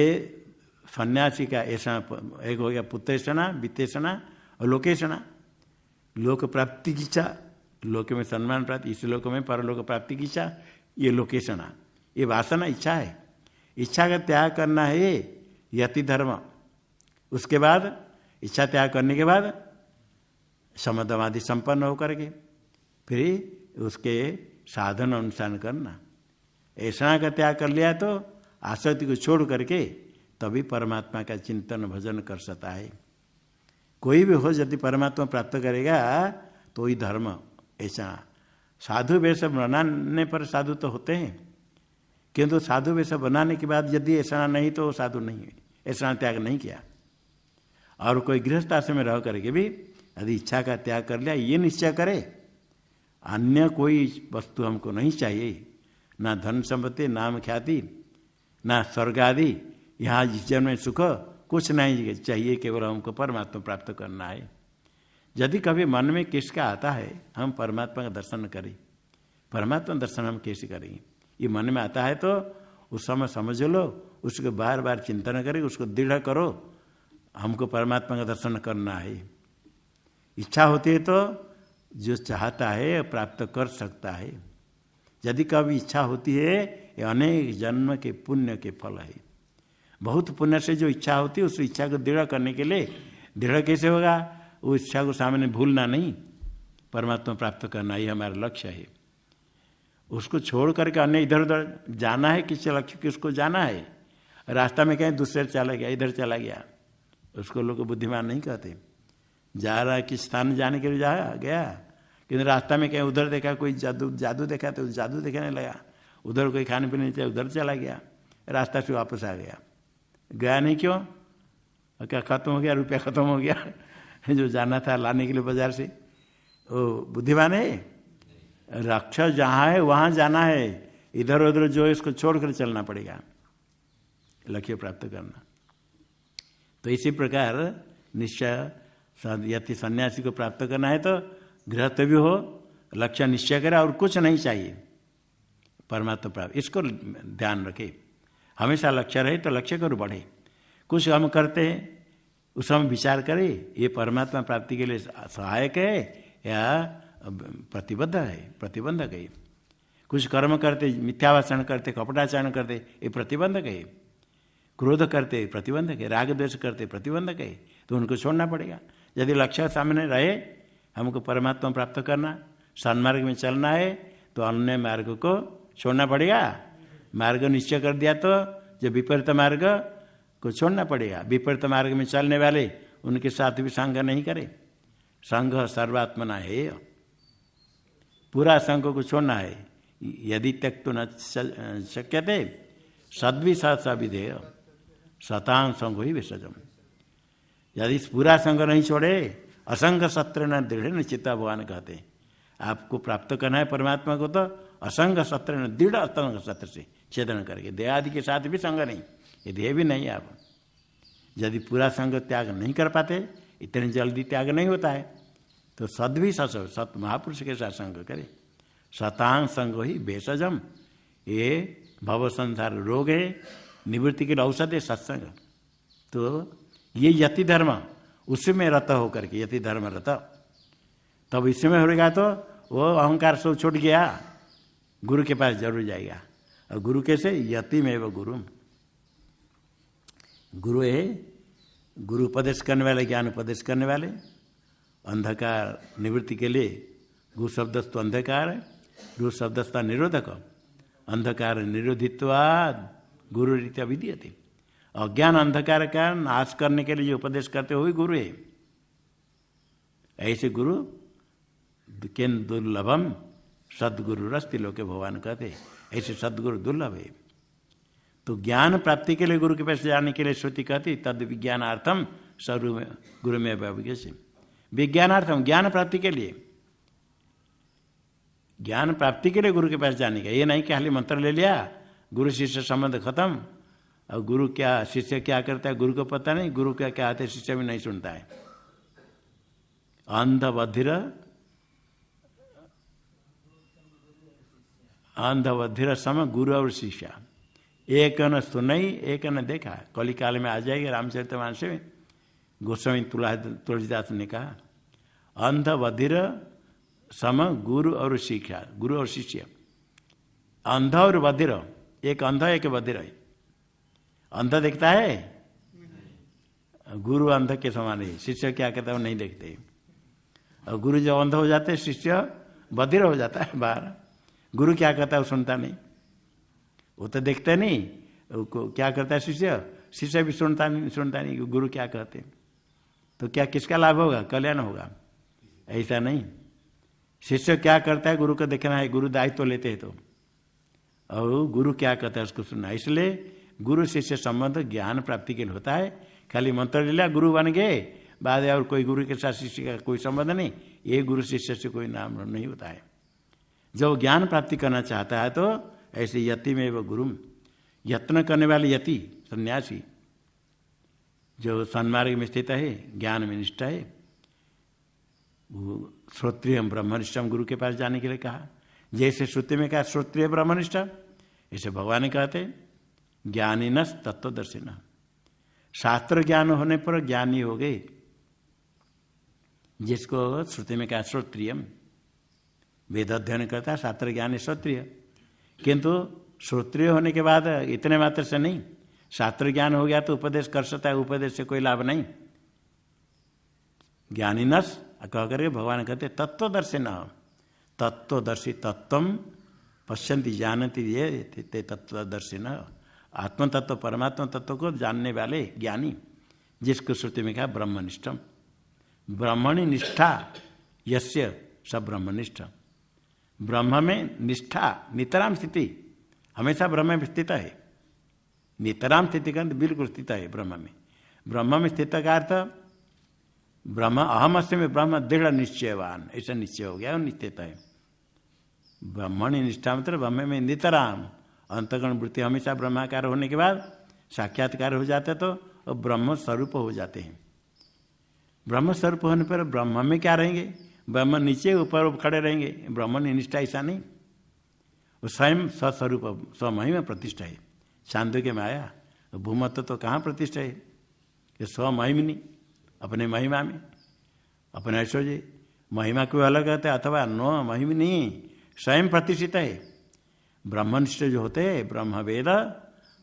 सन्यासी का ऐसा एक हो गया पुत्रेषणा, वित्तेषणा और लोकेषणा। लोक प्राप्ति की इच्छा, लोक में सम्मान प्राप्ति, इस लोक में परलोक प्राप्ति की इच्छा, ये लोकेषणा, ये वासना इच्छा है। इच्छा का त्याग करना है यति धर्म। उसके बाद इच्छा त्याग करने के बाद समदमादि संपन्न होकर के फिर उसके साधन अनुसार करना। ऐसा का त्याग कर लिया तो आसक्ति को छोड़ करके तभी परमात्मा का चिंतन भजन कर सकता है। कोई भी हो यदि परमात्मा प्राप्त करेगा तो ही धर्म। ऐसा साधु वेश बनाने पर साधु तो होते हैं, किंतु साधु वेश बनाने के बाद यदि ऐसा नहीं तो साधु नहीं है, ऐसा त्याग नहीं किया। और कोई गृहस्थ आश्रम में रह करके भी यदि इच्छा का त्याग कर लिया, ये निश्चय करे अन्य कोई वस्तु हमको नहीं चाहिए, ना धन संपत्ति, नाम ख्याति, ना स्वर्ग आदि, यहाँ जिस जन्म में सुख कुछ नहीं चाहिए, केवल हमको परमात्मा प्राप्त करना है। यदि कभी मन में किसका आता है हम परमात्मा का दर्शन करें, परमात्मा दर्शन हम कैसे करेंगे, ये मन में आता है तो उस समय समझ लो, उसको बार बार चिंतन करें, उसको दृढ़ करो, हमको परमात्मा का दर्शन करना है। इच्छा होती है तो जो चाहता है प्राप्त कर सकता है। यदि कभी इच्छा होती है, ये अनेक जन्म के पुण्य के फल है। बहुत पुण्य से जो इच्छा होती है उस इच्छा को दृढ़ करने के लिए, दृढ़ कैसे होगा? उस इच्छा को सामने भूलना नहीं, परमात्मा प्राप्त करना ही हमारा लक्ष्य है। उसको छोड़ करके अन्य इधर उधर जाना है, किसी लक्ष्य किसको जाना है, रास्ता में कहीं दूसरे चला गया, इधर चला गया, उसको लोग बुद्धिमान नहीं कहते। जा रहा है किस स्थान जाने के लिए जा गया, किंतु रास्ता में कहीं उधर देखा, कोई जादू देखा तो जादू देखने लगा, उधर कोई खाने पीने चाहिए उधर चला गया, रास्ता से वापस आ गया। गया नहीं क्यों? क्या खत्म हो गया, रुपया खत्म हो गया जो जाना था लाने के लिए बाजार से, वो बुद्धिमान है? राक्षस जहाँ है वहाँ जाना है, इधर उधर जो है इसको छोड़कर चलना पड़ेगा लक्ष्य प्राप्त करना। तो इसी प्रकार निश्चय, यदि सन्यासी को प्राप्त करना है तो गृहस्थ भी हो, लक्ष्य निश्चय करे और कुछ नहीं चाहिए, परमात्मा प्राप्त, इसको ध्यान रखे। हमेशा लक्ष्य रहे तो लक्ष्य करो बढ़े। कुछ हम करते हैं उस समय विचार करें ये परमात्मा प्राप्ति के लिए सहायक है या प्रतिबद्ध है, प्रतिबंधक है। कुछ कर्म करते, मिथ्यावाचरण करते, कपटाचरण करते, ये प्रतिबंधक है। क्रोध करते प्रतिबंधक है, राग द्वेष करते प्रतिबंधक है, तो उनको छोड़ना पड़ेगा। यदि लक्ष्य सामने रहे, हमको परमात्मा प्राप्त करना, सन्मार्ग में चलना है, तो अन्य मार्ग को छोड़ना पड़ेगा। मार्ग निश्चय कर दिया तो जो विपरीत मार्ग को छोड़ना पड़ेगा। विपरीत मार्ग में चलने वाले उनके साथ भी संग नहीं करे। संग सर्वात्मना है, पूरा संग को छोड़ना है। यदि त्यक्त तो न शक्यते सद्वि सविधेय शतांग संग ही विसर्जम। यदि पूरा संग नहीं छोड़े, असंग सत्र न दृढ़ न चित्ता, भगवान कहते हैं। आपको प्राप्त करना है परमात्मा को तो असंग सत्र न दृढ़ असंग सत्र से छेदन करके, देह आदि के साथ भी संग नहीं, ये देह भी नहीं। आप यदि पूरा संग त्याग नहीं कर पाते, इतनी जल्दी त्याग नहीं होता है, तो सद्भी सत महापुरुष के साथ संग करे। शतांग संग ही भेषजम, ये भव संसार रोग है, निवृत्ति के लिए औषध है सत्संग। तो ये यति धर्म उसमें रत होकर के, यति धर्म रत, तब इसमें होगा तो वो अहंकार सब छूट गया, गुरु के पास जरूर जाएगा। और गुरु कैसे? यति में वो गुरु, गुरु है गुरु उपदेश करने वाले, ज्ञान उपदेश करने वाले। अंधकार निवृत्ति के लिए गुरु शब्दस्तु अंधकार है, गुरु शब्दस्था निरोधक, अंधकार निरोधित्वाद गुरु रीत्या विधीयते। अज्ञान अंधकार का नाश करने के लिए जो उपदेश करते हुए गुरु है। ऐसे गुरु किन दुर्लभम सदगुरु रस्ति लोके, भगवान कहते ऐसे सदगुरु दुर्लभ है। तो ज्ञान प्राप्ति के लिए गुरु के पास जाने के लिए श्रुति कहती तद विज्ञानार्थम सर्व गुरु में अभिज्ञ। विज्ञानार्थम ज्ञान प्राप्ति के लिए, ज्ञान प्राप्ति के लिए गुरु के पास जाने का। ये नहीं कि खाली मंत्र ले लिया, गुरु शिष्य संबंध खत्म, और गुरु क्या शिष्य क्या करता है गुरु को पता नहीं, गुरु क्या क्या आते शिष्य भी नहीं सुनता है। अंधबधिर सम गुरु और शिष्य, एक न सुनई एक न देखा। कली काल में आ जाएगी रामचरितमानस में, गोस्वामी तुलसीदास ने कहा अंधबधिर सम गुरु और शिक्षा, गुरु और शिष्य। अंध और बधिर, एक अंध एक बधिर है। अंध देखता है, गुरु अंध के समान है। शिष्य क्या कहता है वो नहीं देखते, और गुरु जब अंध हो जाते शिष्य बधिर हो जाता है बाहर। गुरु क्या कहता है वो सुनता नहीं, वो तो देखते नहीं, क्या करता है शिष्य, शिष्य भी सुनता नहीं गुरु क्या कहते। तो क्या किसका लाभ होगा? कल्याण होगा? ऐसा नहीं। शिष्य क्या करता है गुरु को देखना है, गुरु दायित्व तो लेते हैं तो, और गुरु क्या कहता है उसको सुनना। इसलिए गुरु शिष्य संबंध ज्ञान प्राप्ति के लिए होता है। खाली मंत्र ले लिया गुरु बन गए, बाद और कोई गुरु के साथ शिष्य का कोई संबंध नहीं, ये गुरु शिष्य से कोई नाम नहीं होता है। जब ज्ञान प्राप्ति करना चाहता है तो ऐसे यति में वो गुरु, यत्न करने वाले यति सन्यासी जो सन्मार्ग में स्थित है, ज्ञान में निष्ठा है, वो श्रोत्रिय ब्रह्मनिष्ठम गुरु के पास जाने के लिए कहा। जैसे श्रुति में कहा श्रोत्रिय ब्रह्मनिष्ठ, ऐसे भगवान कहते ज्ञानीनस तत्वदर्शिन। शास्त्र ज्ञान होने पर ज्ञानी हो गए, जिसको श्रुति में कहा श्रोत्रियम, वेद अध्ययन करता है, शास्त्र ज्ञान है श्रोत्रिय। किंतु श्रोत्रिय होने के बाद इतने मात्र से नहीं, शास्त्र ज्ञान हो गया तो उपदेश कर सकता है, उपदेश से कोई लाभ नहीं। ज्ञानी नस कह करके भगवान कहते तत्वदर्शी न, तत्वदर्शी तत्व पश्यंती जानती ये ते तत्वदर्शी न, आत्म तत्व परमात्मा तत्व को जानने वाले ज्ञानी, जिसको श्रुति में कहा ब्रह्मनिष्ठम, ब्रह्मणि निष्ठा यस्य सब ब्रह्मनिष्ठ। ब्रह्म में निष्ठा नितराम स्थिति, हमेशा ब्रह्म में स्थित है, नितराम स्थिति का बिल्कुल स्थित है ब्रह्म में। ब्रह्म में स्थित का अर्थ ब्रह्म अहम अस्मि में ब्रह्म दृढ़ निश्चयवान, ऐसा निश्चय हो गया और निश्चित है। ब्रह्मणि निष्ठा मतलब ब्रह्म में नितराम, अंतगण वृत्ति हमेशा ब्रह्माकार होने के बाद साक्षात्कार हो जाते तो और ब्रह्म स्वरूप हो जाते हैं। ब्रह्म स्वरूप होने पर ब्रह्म में क्या रहेंगे, ब्रह्म नीचे ऊपर खड़े रहेंगे, ब्रह्म निष्ठा ऐसा नहीं, वो स्वयं स्वस्वरूप स्वमहिमा प्रतिष्ठा है। छांदोग्य में आया भूमत्व तो कहाँ प्रतिष्ठा है, ये स्वमहिमनी, अपने महिमा में, अपने ऐश्वर्य महिमा को अलग रहता है, अथवा न महिमनी स्वयं प्रतिष्ठित है। ब्रह्मनिष्ठ जो होते हैं ब्रह्म वेद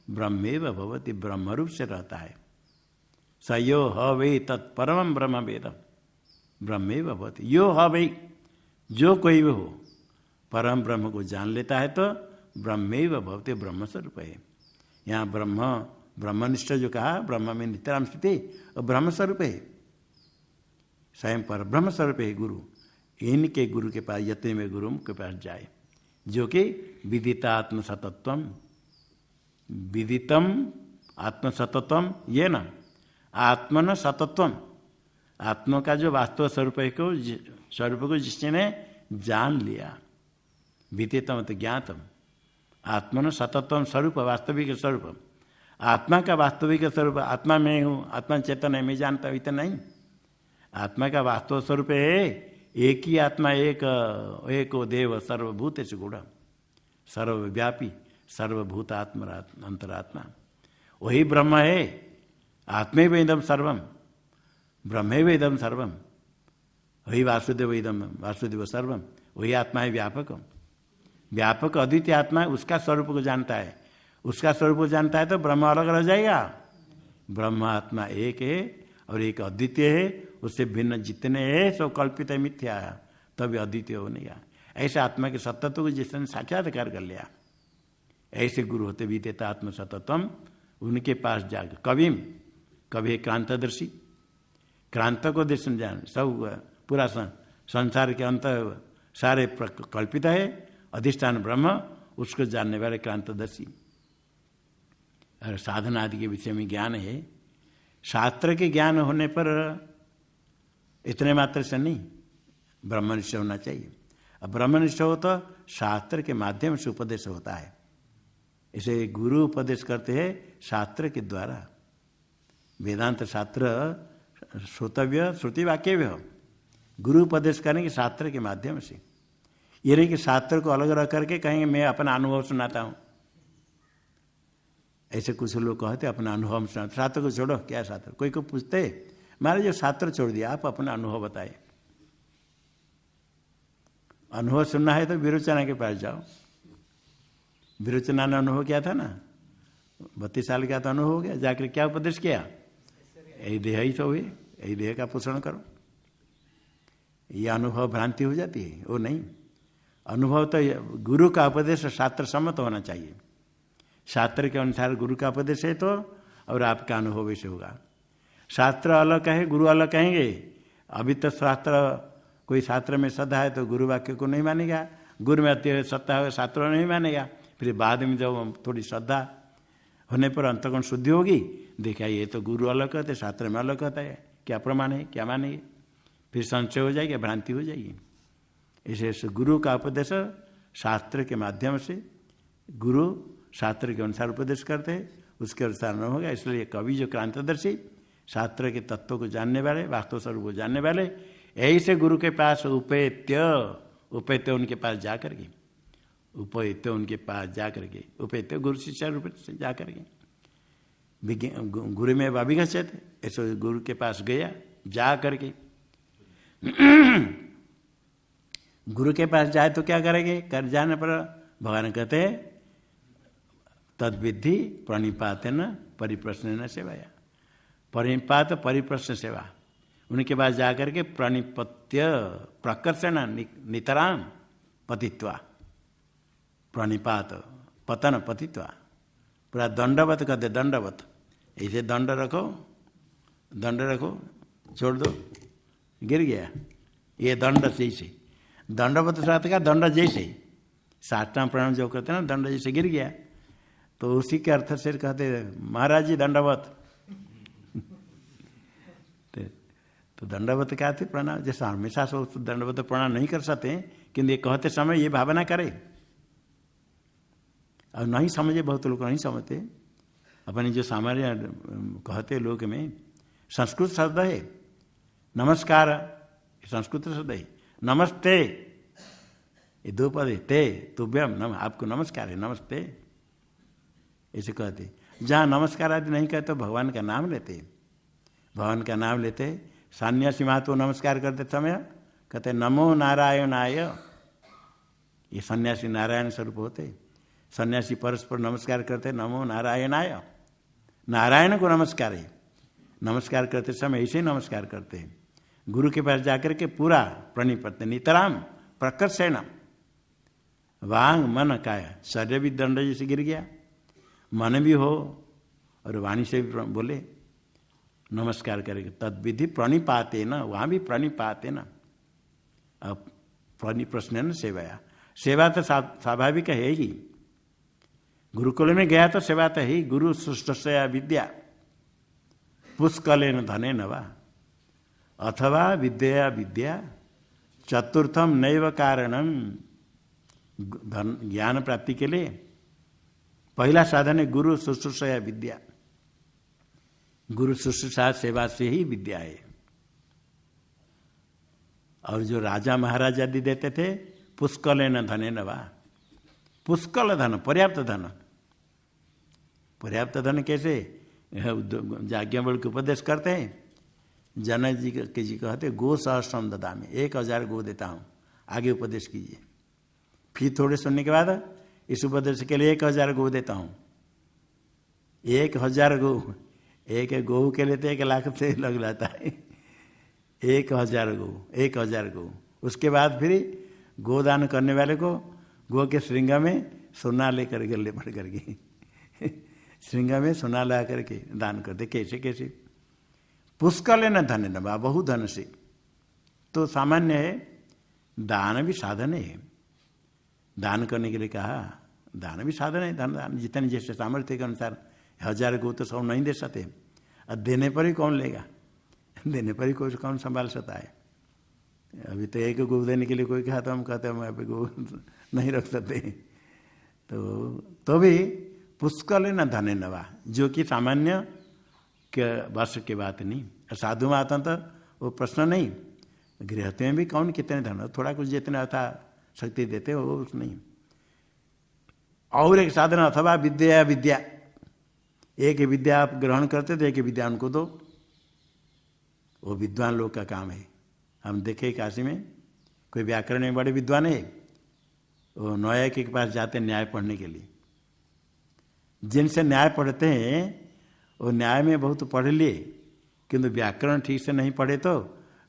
ब्रह्मेव भवति, ब्रह्म रूप से रहता है। स यो ह वै तत्परम ब्रह्म वेद ब्रह्मेव भवति, यो ह वै जो कोई भी हो परम ब्रह्म को जान लेता है तो ब्रह्मेव भवति, ब्रह्म स्वरूप है। यहाँ ब्रह्मनिष्ठ जो कहा ब्रह्म में नितराम स्थिति और ब्रह्म स्वरूप है, स्वयं पर ब्रह्म स्वरूप है गुरु। इनके गुरु के पास यत्न में गुरु के पास जाए, जो कि विदितात्म सतत्वम, विदितम आत्म सतत्वम ये न आत्मन सतत्वम, आत्मा का जो वास्तव स्वरूप है को स्वरूप को जिसने जान लिया, विदितम तो ज्ञातम, आत्मन सतत्वम स्वरूप वास्तविक स्वरूप, आत्मा का वास्तविक स्वरूप आत्मा में हूँ, आत्मा चेतन है, मैं जानता हूँ इतना नहीं। आत्मा का वास्तव स्वरूप है एक ही आत्मा, एको देव सर्वभूत से गुण, सर्वव्यापी सर्वभूत आत्मा अंतरात्मा, वही ब्रह्म है। आत्मे वेदम सर्वम, ब्रह्मे वेदम सर्वम, वही वासुदेव इदम वासुदेव सर्वम, वही आत्मा है व्यापक, व्यापक अद्वितीय आत्मा है, उसका स्वरूप को जानता है। उसका स्वरूप को जानता है तो ब्रह्म अलग रह जाएगा। ब्रह्म आत्मा एक है और एक अद्वितीय है, उससे भिन्न जितने हैं सब कल्पित है, मिथ्या है, तभी अद्वितीय होने का। ऐसे आत्मा के सतत्व को जिसने साक्षात्कार कर लिया, ऐसे गुरु होते विदिता आत्म सतत्वम, उनके पास जाकर कभी क्रांतदर्शी, क्रांत को दर्शन जान, सब पूरा संसार के अंत सारे कल्पित है, अधिष्ठान ब्रह्म, उसको जानने वाले क्रांतदर्शी। और साधना आदि के विषय में ज्ञान है, शास्त्र के ज्ञान होने पर इतने मात्र से नहीं, ब्रह्मनिष्ठ होना चाहिए। अब ब्रह्मनिष्ठ हो तो शास्त्र के माध्यम से उपदेश होता है। इसे गुरु उपदेश करते हैं शास्त्र के द्वारा। वेदांत शास्त्र श्रोतव्य श्रुति वाक्यव्य, गुरु उपदेश करेंगे शास्त्र के माध्यम से। ये नहीं कि शास्त्र को अलग रख करके कहेंगे मैं अपना अनुभव सुनाता हूँ। ऐसे कुछ लोग कहते अपना अनुभव सुनाते, शास्त्र को छोड़ो, क्या शास्त्र। कोई को पूछते महाराज जो शास्त्र छोड़ दिया, आप अपना अनुभव बताए। अनुभव सुनना है तो विरोचना के पास जाओ। विरोचना ने अनुभव किया था ना, 32 साल का तो अनुभव हो गया, जाकर क्या उपदेश किया, यही देह ही तो हुए, यही देह का पोषण करो। ये अनुभव भ्रांति हो जाती है, वो नहीं। अनुभव तो गुरु का उपदेश शास्त्र सम्मत होना चाहिए। शास्त्र के अनुसार गुरु का उपदेश है तो, और आपका अनुभव ऐसे होगा। शास्त्र अलग कहे, गुरु अलग कहेंगे। अभी तो शास्त्र, कोई शास्त्र में श्रद्धा है तो गुरु वाक्य को नहीं मानेगा, गुरु में अति श्रद्धा है शास्त्र नहीं मानेगा। फिर बाद में जब थोड़ी श्रद्धा होने पर अंतगुण शुद्धि होगी, देखा ये तो गुरु अलग कहते, शास्त्र में अलग कहता है, क्या प्रमाण है, क्या मानेंगे। फिर संशय हो जाएगी, भ्रांति हो जाएगी। इसे गुरु का उपदेश शास्त्र के माध्यम से, गुरु शास्त्र के अनुसार उपदेश करते हैं, उसके अनुसार न होगा। इसलिए कवि जो क्रांतदर्शी, शास्त्र के तत्व को जानने वाले, वास्तव स्वरूप को जानने वाले, ऐसे गुरु के पास उपेत्य उनके पास जा करके, उपेत्य उनके पास जा करके, उपेत्य गुरु शिष्य रूप से जा करके, गुरु में अभिगछत, ऐसे गुरु के पास गया, जा करके गुरु के पास जाए तो क्या करेंगे, कर जाने पर भगवान कहते हैं तद विधि प्रणिपातेन परिप्रश्न सेवाया, परिपात परिप्रश्न सेवा, उनके पास जाकर के प्रणिपत्य प्रकर्षण नितराम पतित्वा, प्रणिपात पतन पतित्वा, पूरा दंडवत कहते, दंडवत ऐसे दंड रखो छोड़ दो, गिर गया, ये दंड जैसे, दंडवत साथ का दंड जैसे, साष्टांग प्रणाम जो कहते हैं ना, दंड जैसे गिर गया, तो उसी के अर्थ से कहते महाराज जी दंडवत तो दंडवत क्या थे, प्रणाम, जैसे हमेशा से दंडवत प्रणाम नहीं कर सकते, किंतु ये कहते समय ये भावना करे, और नहीं समझे, बहुत लोग नहीं समझते, अपने जो सामान्य कहते लोग में संस्कृत शब्द है नमस्कार, संस्कृत शब्द है नमस्ते, ये दो पद है, ते तुभ्यम, आपको नमस्कार है, नमस्ते ऐसे कहते। जहाँ नमस्कार आदि नहीं कहते तो भगवान का नाम लेते, भगवान का नाम लेते। सन्यासी महात्मा नमस्कार करते समय कहते नमो नारायणाय, ये सन्यासी नारायण स्वरूप होते, सन्यासी परस्पर नमस्कार करते नमो नारायणाय, नारायण को नमस्कार है, नमस्कार करते समय ऐसे नमस्कार करते हैं। गुरु के पास जाकर के पूरा प्रणिपत्य नितराम प्रकर्षण, वांग मन काया, शरीर भी दंड जैसे गिर गया, मन भी हो और वाणी से भी बोले नमस्कार करेंगे, तद विधि प्रणिपाते न, वहाँ भी प्रणिपाते न, अब प्रणिप्रश्न सेवाया, सेवा तो स्वाभाविक है ही, गुरुकुल में गया तो सेवा तो ही, गुरु सुष्ठया विद्या पुष्कलेन धनेन वा अथवा विद्या विद्या चतुर्थम नैव कारणम, ज्ञान प्राप्ति के लिए पहला साधन है गुरु शुश्रूषया विद्या, गुरु शुश्रूषा सेवा से ही विद्या है। और जो राजा महाराजा आदि देते थे पुष्कलेन धनेन वा, पुष्कल धन, पर्याप्त धन, पर्याप्त धन कैसे, याज्ञवल्क्य के उपदेश करते हैं, जनक जी के जी कहते गो सहस्रम ददामि, 1000 गो देता हूँ, आगे उपदेश कीजिए। फिर थोड़े सुनने के बाद इस उपदेश के लिए 1000 गो देता हूँ, 1000 गो, एक गौ के लिए तो 1 लाख से लग जाता है, 1000 गो, 1000 गो। उसके बाद फिर गोदान करने वाले को गो के श्रृंग में सोना लेकर गले पड़ करके श्रृंग में सोना ला करके दान कर दे, कैसे कैसे पुष्कल न धन न, बहु धन से। तो सामान्य है, दान भी साधन है, दान करने के लिए कहा, दान भी साधन है, धन दान जितने जैसे सामर्थ्य के अनुसार, 1000 को तो सब नहीं दे सकते, और देने पर ही कौन लेगा, देने पर ही कोई कौन संभाल सकता है। अभी तो 1 गो देने के लिए कोई कहा तो हम कहते हैं अभी गो नहीं रख सकते, तो भी पुष्कल न धने नवा, जो कि सामान्य के वर्ष की बात नहीं, साधु में आता तो वो प्रश्न नहीं, गृहस्थ में भी कौन कितने धन, थोड़ा कुछ जितने अथा शक्ति देते हो वो नहीं। और एक साधन अथवा विद्या विद्या, एक विद्या आप ग्रहण करते तो एक विद्या उनको दो, वो विद्वान लोग का काम है। हम देखे काशी में कोई व्याकरण में बड़े विद्वान है, वो न्याय के पास जाते न्याय पढ़ने के लिए, जिनसे न्याय पढ़ते हैं वो न्याय में बहुत पढ़ लिए, किंतु व्याकरण ठीक से नहीं पढ़े तो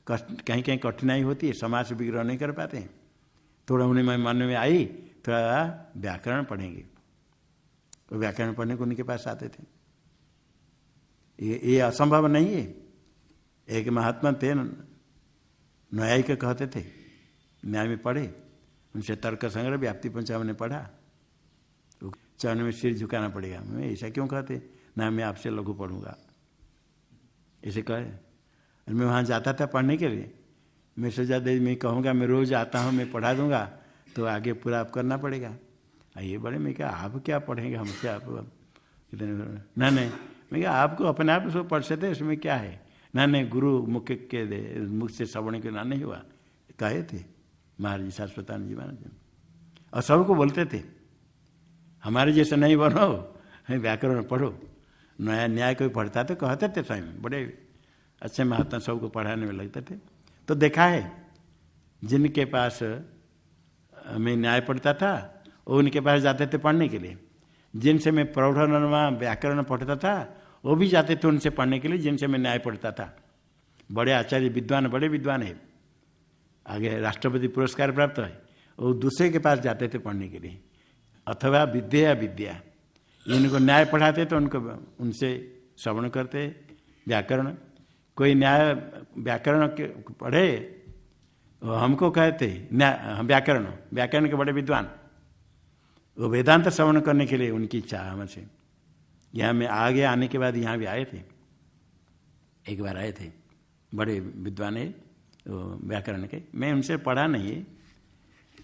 कहीं कहीं कठिनाई होती है, समाज विग्रह नहीं कर पाते हैं। थोड़ा उन्हें मन में आई थोड़ा व्याकरण पढ़ेंगे, वो व्याकरण पढ़ने को उनके पास आते थे। ये असंभव नहीं है। एक महात्मा थे, न्यायिक कहते थे, न्याय में पढ़े, उनसे तर्क संग्रह व्याप्ति पंचांग ने पढ़ा, तो चरण में सिर झुकाना पड़ेगा। मैं ऐसा क्यों कहते, ना मैं आपसे लघु पढ़ूंगा ऐसे कहे। मैं वहाँ जाता था पढ़ने के लिए, मैं सोचा दे मैं कहूँगा मैं रोज़ आता हूँ मैं पढ़ा दूंगा तो आगे पूरा आप करना पड़ेगा। ये बड़े मैं क्या आप क्या पढ़ेंगे हमसे, आप ना नहीं, मैं क्या आपको अपने आप से पढ़ सकते इसमें क्या है, ना नहीं गुरु मुख के मुख से श्रवण के ना नहीं हुआ कहे थे महाराज जी शाश्वतानंद जी महाराज। और सबको बोलते थे हमारे जैसे नहीं बनो, व्याकरण पढ़ो, नया न्याय कोई पढ़ता तो कहते थे स्वयं, बड़े अच्छे महात्मा सबको पढ़ाने में लगते थे। तो देखा है जिनके पास मैं न्याय पढ़ता था वो उनके पास जाते थे पढ़ने के लिए, जिनसे मैं प्रौढ़ व्याकरण पढ़ता था वो भी जाते थे उनसे पढ़ने के लिए जिनसे मैं न्याय पढ़ता था। बड़े आचार्य विद्वान, बड़े विद्वान है, आगे राष्ट्रपति पुरस्कार प्राप्त है, वो दूसरे के पास जाते थे पढ़ने के लिए। अथवा विद्या विद्या, इनको न्याय पढ़ाते तो उनको उनसे श्रवण करते व्याकरण। कोई न्याय व्याकरण पढ़े हमको कहते न्याय व्याकरण के बड़े विद्वान, वो वेदांत श्रवण करने के लिए उनकी इच्छा हमसे। यहाँ में आगे आने के बाद यहाँ भी आए थे, एक बार आए थे, बड़े विद्वान है व्याकरण के। मैं उनसे पढ़ा नहीं है,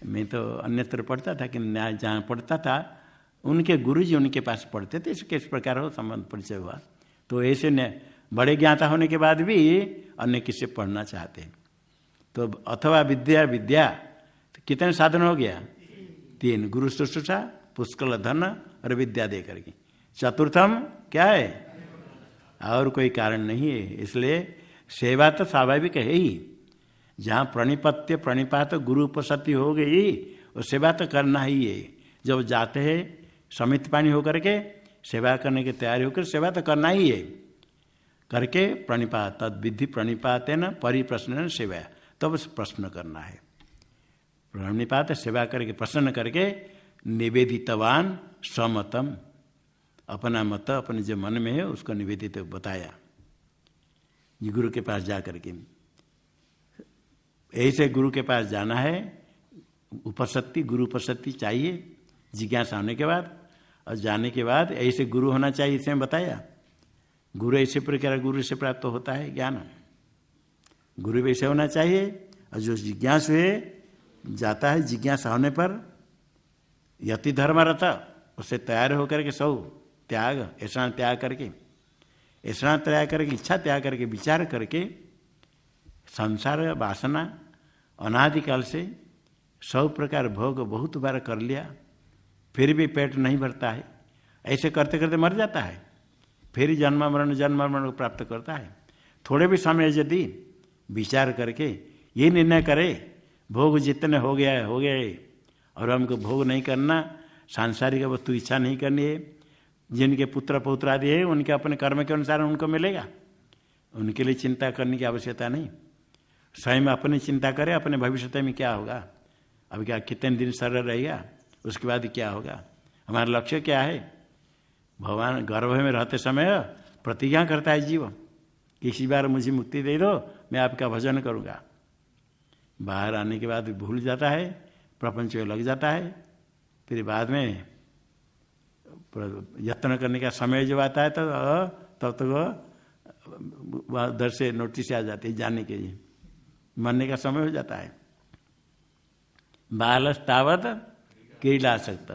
मैं तो अन्यत्र पढ़ता था कि न्याय जहाँ पढ़ता था उनके गुरुजी उनके पास पढ़ते थे, इसके इस प्रकार हो संबंध परिचय हुआ। तो ऐसे बड़े ज्ञाता होने के बाद भी अन्य किससे पढ़ना चाहते हैं। तो अथवा विद्या विद्या, तो कितने साधन हो गया? 3, गुरु शुश्रूषा, पुष्कल धन और विद्या दे करके। चतुर्थम क्या है? और कोई कारण नहीं है। इसलिए सेवा तो स्वाभाविक है ही, जहाँ प्रणिपत्य प्रणिपात गुरु उपसति हो गई वो सेवा तो करना ही है। जब जाते हैं समित पानी होकर के सेवा करने की तैयारी होकर सेवा तो करना ही है, करके प्रणिपात तद विधि प्रणिपात है न परिप्रश्न सेवा, तब प्रश्न करना है। प्रणिपात सेवा करके प्रश्न करके निवेदितवान स्वमतम, अपना मत अपने जो मन में है उसको निवेदित बताया गुरु के पास जा करके। ऐसे गुरु के पास जाना है, उपसत्ति गुरु उपसत्ति चाहिए जिज्ञासा होने के बाद, और जाने के बाद ऐसे गुरु होना चाहिए, इसमें बताया। गुरु ऐसे प्रकार गुरु से प्राप्त होता है ज्ञान, गुरु वैसे होना चाहिए। और जो जिज्ञासु है जाता है जिज्ञासा होने पर यति धर्म रहता, उससे तैयार होकर के सब त्याग ऐसा त्याग करके ऐसा त्याग करके इच्छा त्याग करके विचार करके संसार वासना अनादिकाल से सब प्रकार भोग बहुत बार कर लिया, फिर भी पेट नहीं भरता है, ऐसे करते करते मर जाता है, फिर जन्म मरण को प्राप्त करता है। थोड़े भी समय यदि विचार करके ये निर्णय करे भोग जितने हो गया हो गए और हमको भोग नहीं करना, सांसारिक वस्तु इच्छा नहीं करनी है, जिनके पुत्र पौत्र आदि है उनके अपने कर्म के अनुसार उनको मिलेगा, उनके लिए चिंता करने की आवश्यकता नहीं। स्वयं अपनी चिंता करे अपने भविष्य में क्या होगा, अब क्या कितने दिन सरल रहेगा, उसके बाद क्या होगा, हमारा लक्ष्य क्या है। भगवान गर्भ में रहते समय प्रतिज्ञा करता है जीव, किसी बार मुझे मुक्ति दे दो मैं आपका भजन करूँगा। बाहर आने के बाद भूल जाता है, प्रपंच में लग जाता है, फिर बाद में यत्न करने का समय जो आता है तो तब तक उधर से नोटिस आ जाती है जाने के लिए, मरने का समय हो जाता है। बालस्तावत क्रीडासक्त,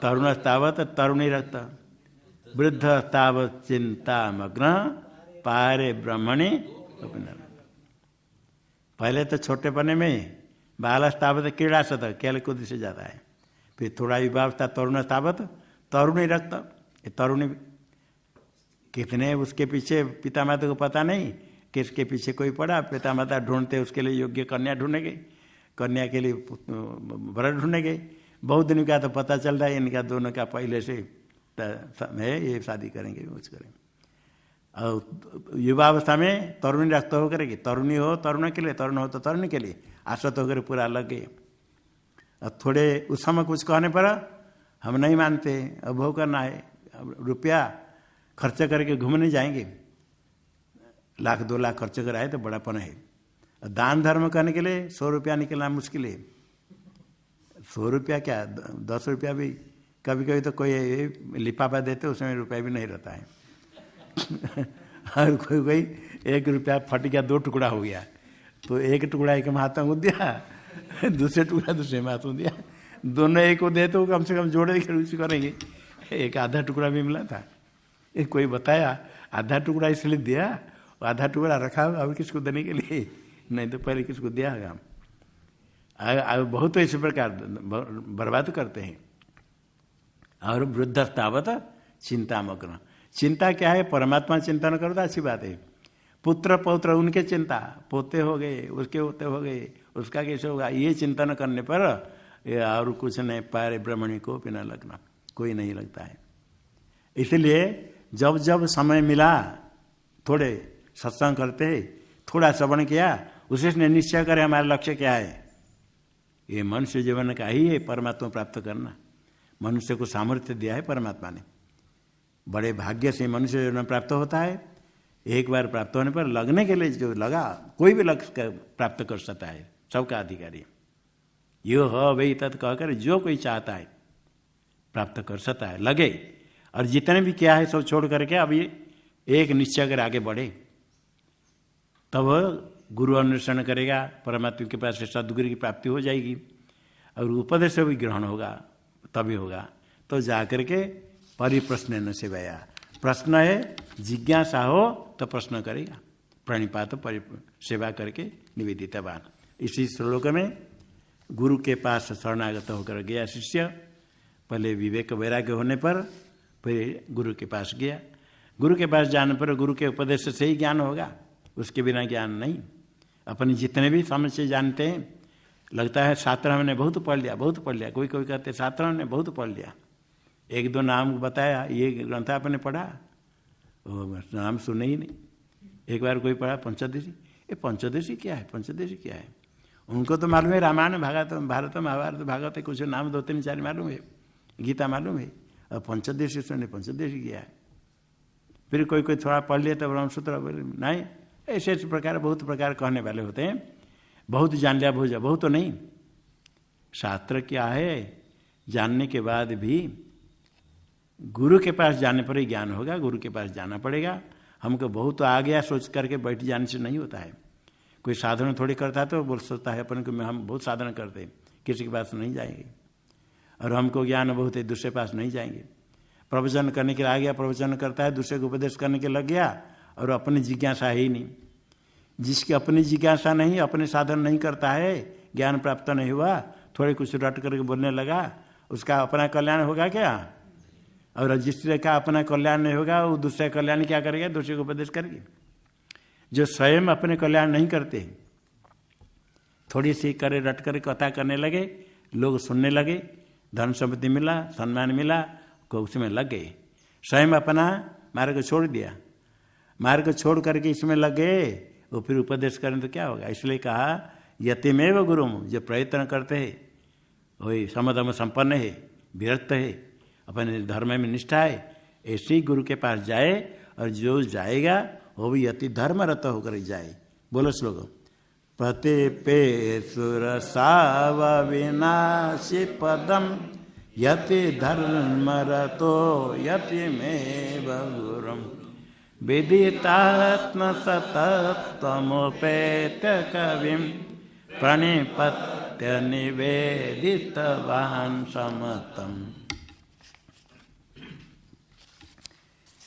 तरुणस्तावत तरुणी रक्त, वृद्धस्तावत चिंता मग्न पारे ब्रह्मणि। पहले तो छोटेपने में बालस्तावत क्रीडासक्त खेल कूद से जाता है, फिर थोड़ा युवावस्था तरुणस्तावत तरुणी रक्त, तरुणी कितने उसके पीछे पिता माता को पता नहीं किसके पीछे कोई पड़ा, पिता माता ढूंढते उसके लिए योग्य कन्या ढूंढेंगे, कन्या के लिए वर ढूंढेंगे। बहुत दिन का तो पता चल रहा है इनका दोनों का पहले से है, ये शादी करेंगे कुछ करेंगे। और युवावस्था में तरुणी रक्त हो करेगी, तरुणी हो तरुण के लिए, तरुण हो तो तरुण के लिए, आश्वत होकर पूरा अलग गए। और थोड़े उस समय कुछ कहने पर हम नहीं मानते, अब भोग करना है, रुपया खर्च करके घूमने जाएंगे, 1 लाख 2 लाख खर्च कराए तो बड़ापन है। दान धर्म करने के लिए 100 रुपया निकलना मुश्किल है। 100 रुपया क्या, 10 रुपया भी कभी कभी तो कोई लिफाफा देते उसमें रुपया भी नहीं रहता है और कोई 1 रुपया फट गया, 2 टुकड़ा हो गया, तो 1 टुकड़ा एक हाथों को दिया, दूसरे टुकड़ा दूसरे हाथों दिया, दोनों एक को दे तो कम से कम जोड़े रुचि करेंगे। एक आधा टुकड़ा भी मिला था, एक कोई बताया आधा टुकड़ा इसलिए दिया, आधा टुकड़ा रखा और किसको देने के लिए, नहीं तो पहले किसको दिया होगा। बहुत इसी प्रकार बर्बाद करते हैं। और वृद्धस्तावत चिंतामग्न। चिंता क्या है? परमात्मा चिंतन करो तो अच्छी बात है। पुत्र पौत्र उनके चिंता, पोते हो गए, उसके होते हो गए, उसका कैसे होगा, ये चिंतन करने पर और कुछ नहीं, पारे ब्रह्मणी को भी न लगना, कोई नहीं लगता है। इसलिए जब जब समय मिला थोड़े सत्संग करते, थोड़ा श्रवण किया, उसी ने निश्चय करे हमारा लक्ष्य क्या है। ये मनुष्य जीवन का ही है परमात्मा प्राप्त करना। मनुष्य को सामर्थ्य दिया है परमात्मा ने, बड़े भाग्य से मनुष्य जीवन प्राप्त होता है। एक बार प्राप्त होने पर लगने के लिए जो लगा, कोई भी लक्ष्य प्राप्त कर सकता है, सबका अधिकारी। यो हो वही तत् कहकर जो कोई चाहता है प्राप्त कर सकता है, लगे। और जितने भी क्या है सब छोड़ करके अब ये एक निश्चय कर आगे बढ़े, तब गुरु अन्वेषण करेगा, परमात्मा के पास से सदगुरु की प्राप्ति हो जाएगी और उपदेश भी ग्रहण होगा, तभी होगा। तो जाकर के परिप्रश्न न सेवाया, प्रश्न है जिज्ञासा हो तो प्रश्न करेगा, प्रणिपात सेवा करके निवेदितवान। इसी श्लोक में गुरु के पास शरणागत होकर गया शिष्य, पहले विवेक वैराग्य होने पर फिर गुरु के पास गया। गुरु के पास जाने पर गुरु के उपदेश से ही ज्ञान होगा, उसके बिना ज्ञान नहीं। अपने जितने भी समझ से जानते हैं, लगता है शास्त्र हमने बहुत पढ़ लिया, बहुत पढ़ लिया, कोई कोई कहते शास्त्र हमने बहुत पढ़ लिया, एक दो नाम बताया, ये ग्रंथ आपने पढ़ा, वो नाम सुने ही नहीं। एक बार कोई पढ़ा पंचदशी, ये पंचदशी क्या है, पंचदशी क्या है, उनको तो मालूम है रामायण भारत महाभारत भागवत है, कुछ नाम 2 3 4 मालूम है, गीता मालूम है, और पंचदशी सुने पंचदशी क्या है। फिर कोई कोई थोड़ा पढ़ लिया तो ब्रह्मसूत्र नहीं, ऐसे ऐसे प्रकार बहुत प्रकार कहने वाले होते हैं। बहुत जान लिया बहुत तो नहीं। शास्त्र क्या है, जानने के बाद भी गुरु के पास जाने पर ही ज्ञान होगा, गुरु के पास जाना पड़ेगा। हमको बहुत आ गया सोच करके बैठ जाने से नहीं होता है। कोई साधन थोड़ी करता है तो बोल सकता है अपन को हम बहुत साधन करते हैं, किसी के पास नहीं जाएंगे, और हमको ज्ञान बहुत है दूसरे पास नहीं जाएंगे। प्रवचन करने के लिए आ गया, प्रवचन करता है, दूसरे को उपदेश करने के लग गया और अपनी जिज्ञासा है ही नहीं। जिसकी अपनी जिज्ञासा नहीं, अपने साधन नहीं करता है, ज्ञान प्राप्त नहीं हुआ, थोड़े कुछ रट करके बोलने लगा, उसका अपना कल्याण होगा क्या? और जिससे का अपना कल्याण नहीं होगा, वो दूसरे कल्याण क्या करेगा? दूसरे को उपदेश करेंगे। जो स्वयं अपने कल्याण नहीं करते, थोड़ी सी करे रट कर कथा करने लगे, लोग सुनने लगे, धन संपत्ति मिला, सम्मान मिला, को उसमें लग गए, स्वयं अपना मार्ग छोड़ दिया। मार्ग छोड़ करके इसमें लग गए, वो फिर उपदेश करें तो क्या होगा? इसलिए कहा यतिमेव गुरुम, जो प्रयत्न करते हैं वही समदम संपन्न है, विरक्त है, अपने धर्म में निष्ठा है, ऐसे ही गुरु के पास जाए। और जो जाएगा वो भी यति धर्मरत होकर जाए। बोलो श्लोक। पते पे सुर साव विनाशी पदम यति धर्मरतो यति में गुरुम विदितात्म सतत्वमुपेत कविम प्रणिपत्य निवेदितवान समतम।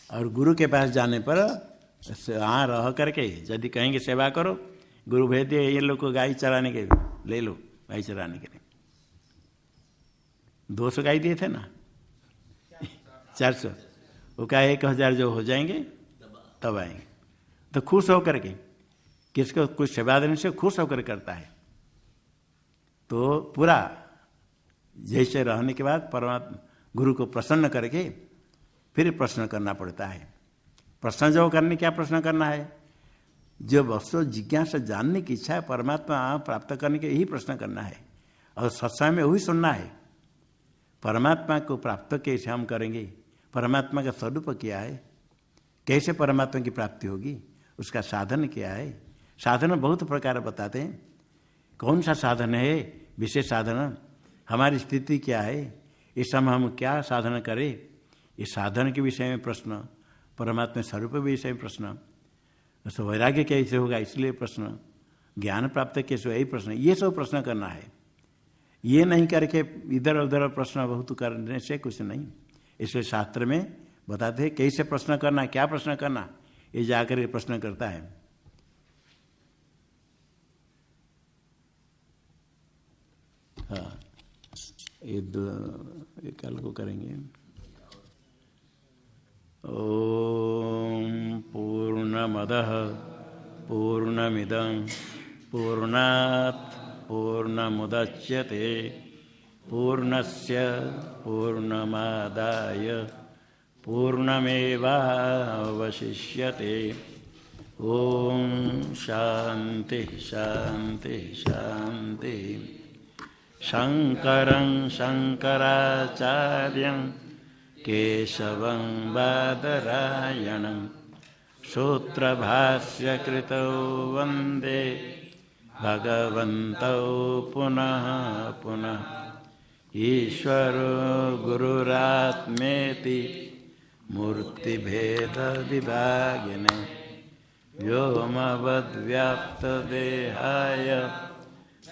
और गुरु के पास जाने पर वहाँ रह करके यदि कहेंगे सेवा करो, गुरु भेज दिए ये लोग को गाय चराने के, ले लो गाय चराने के लिए, 200 गाय दिए थे ना, 400, वो कहा 1000 जो हो जाएंगे तब आएंगे। तो खुश होकर के, किसको कुछ सेवा देने से खुश होकर करता है। तो पूरा जैसे रहने के बाद परमात्मा गुरु को प्रसन्न करके फिर प्रश्न करना पड़ता है। प्रश्न जो करने, क्या प्रश्न करना है? जो वस्तु जिज्ञासा जानने की इच्छा है, परमात्मा प्राप्त करने के यही प्रश्न करना है, और सत्संग में वही सुनना है। परमात्मा को प्राप्त कैसे हम करेंगे, परमात्मा का स्वरूप क्या है, कैसे परमात्मा की प्राप्ति होगी, उसका साधन क्या है। साधन बहुत प्रकार बताते हैं, कौन सा साधन है, विशेष साधन, हमारी स्थिति क्या है, इस समय हम क्या साधन करें, इस साधन के विषय में प्रश्न, परमात्मा स्वरूप के विषय में प्रश्न, तो वैराग्य कैसे होगा इसलिए प्रश्न, ज्ञान प्राप्त कैसे, यही प्रश्न, ये सब प्रश्न करना है। ये नहीं करके इधर उधर प्रश्न बहुत करने से कुछ नहीं। इसलिए शास्त्र में बताते हैं कैसे प्रश्न करना, क्या प्रश्न करना, ये जाकर ये प्रश्न करता है। हाँ, ये कल को करेंगे। ओम पूर्णमदः पूर्णमिदं पूर्णात् पूर्णमुदच्यते पूर्णस्य पूर्णमादाय पूर्णमेवावशिष्यते। ओम शांति शांति शांति। शंकरं शंकराचार्यं केशवं बादरायणं सूत्रभाष्यकृतौ वन्दे भगवन्तौ पुनः पुनः। ईश्वरो गुरुरात्मेति मूर्तिभेदविभागिने व्योमवद्व्याप्तदेहाय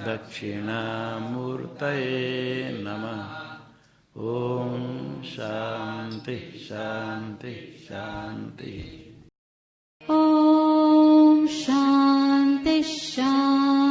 दक्षिणामूर्तये नमः। ओम शांति शांति शांति। ॐ शान्ति शान्ति।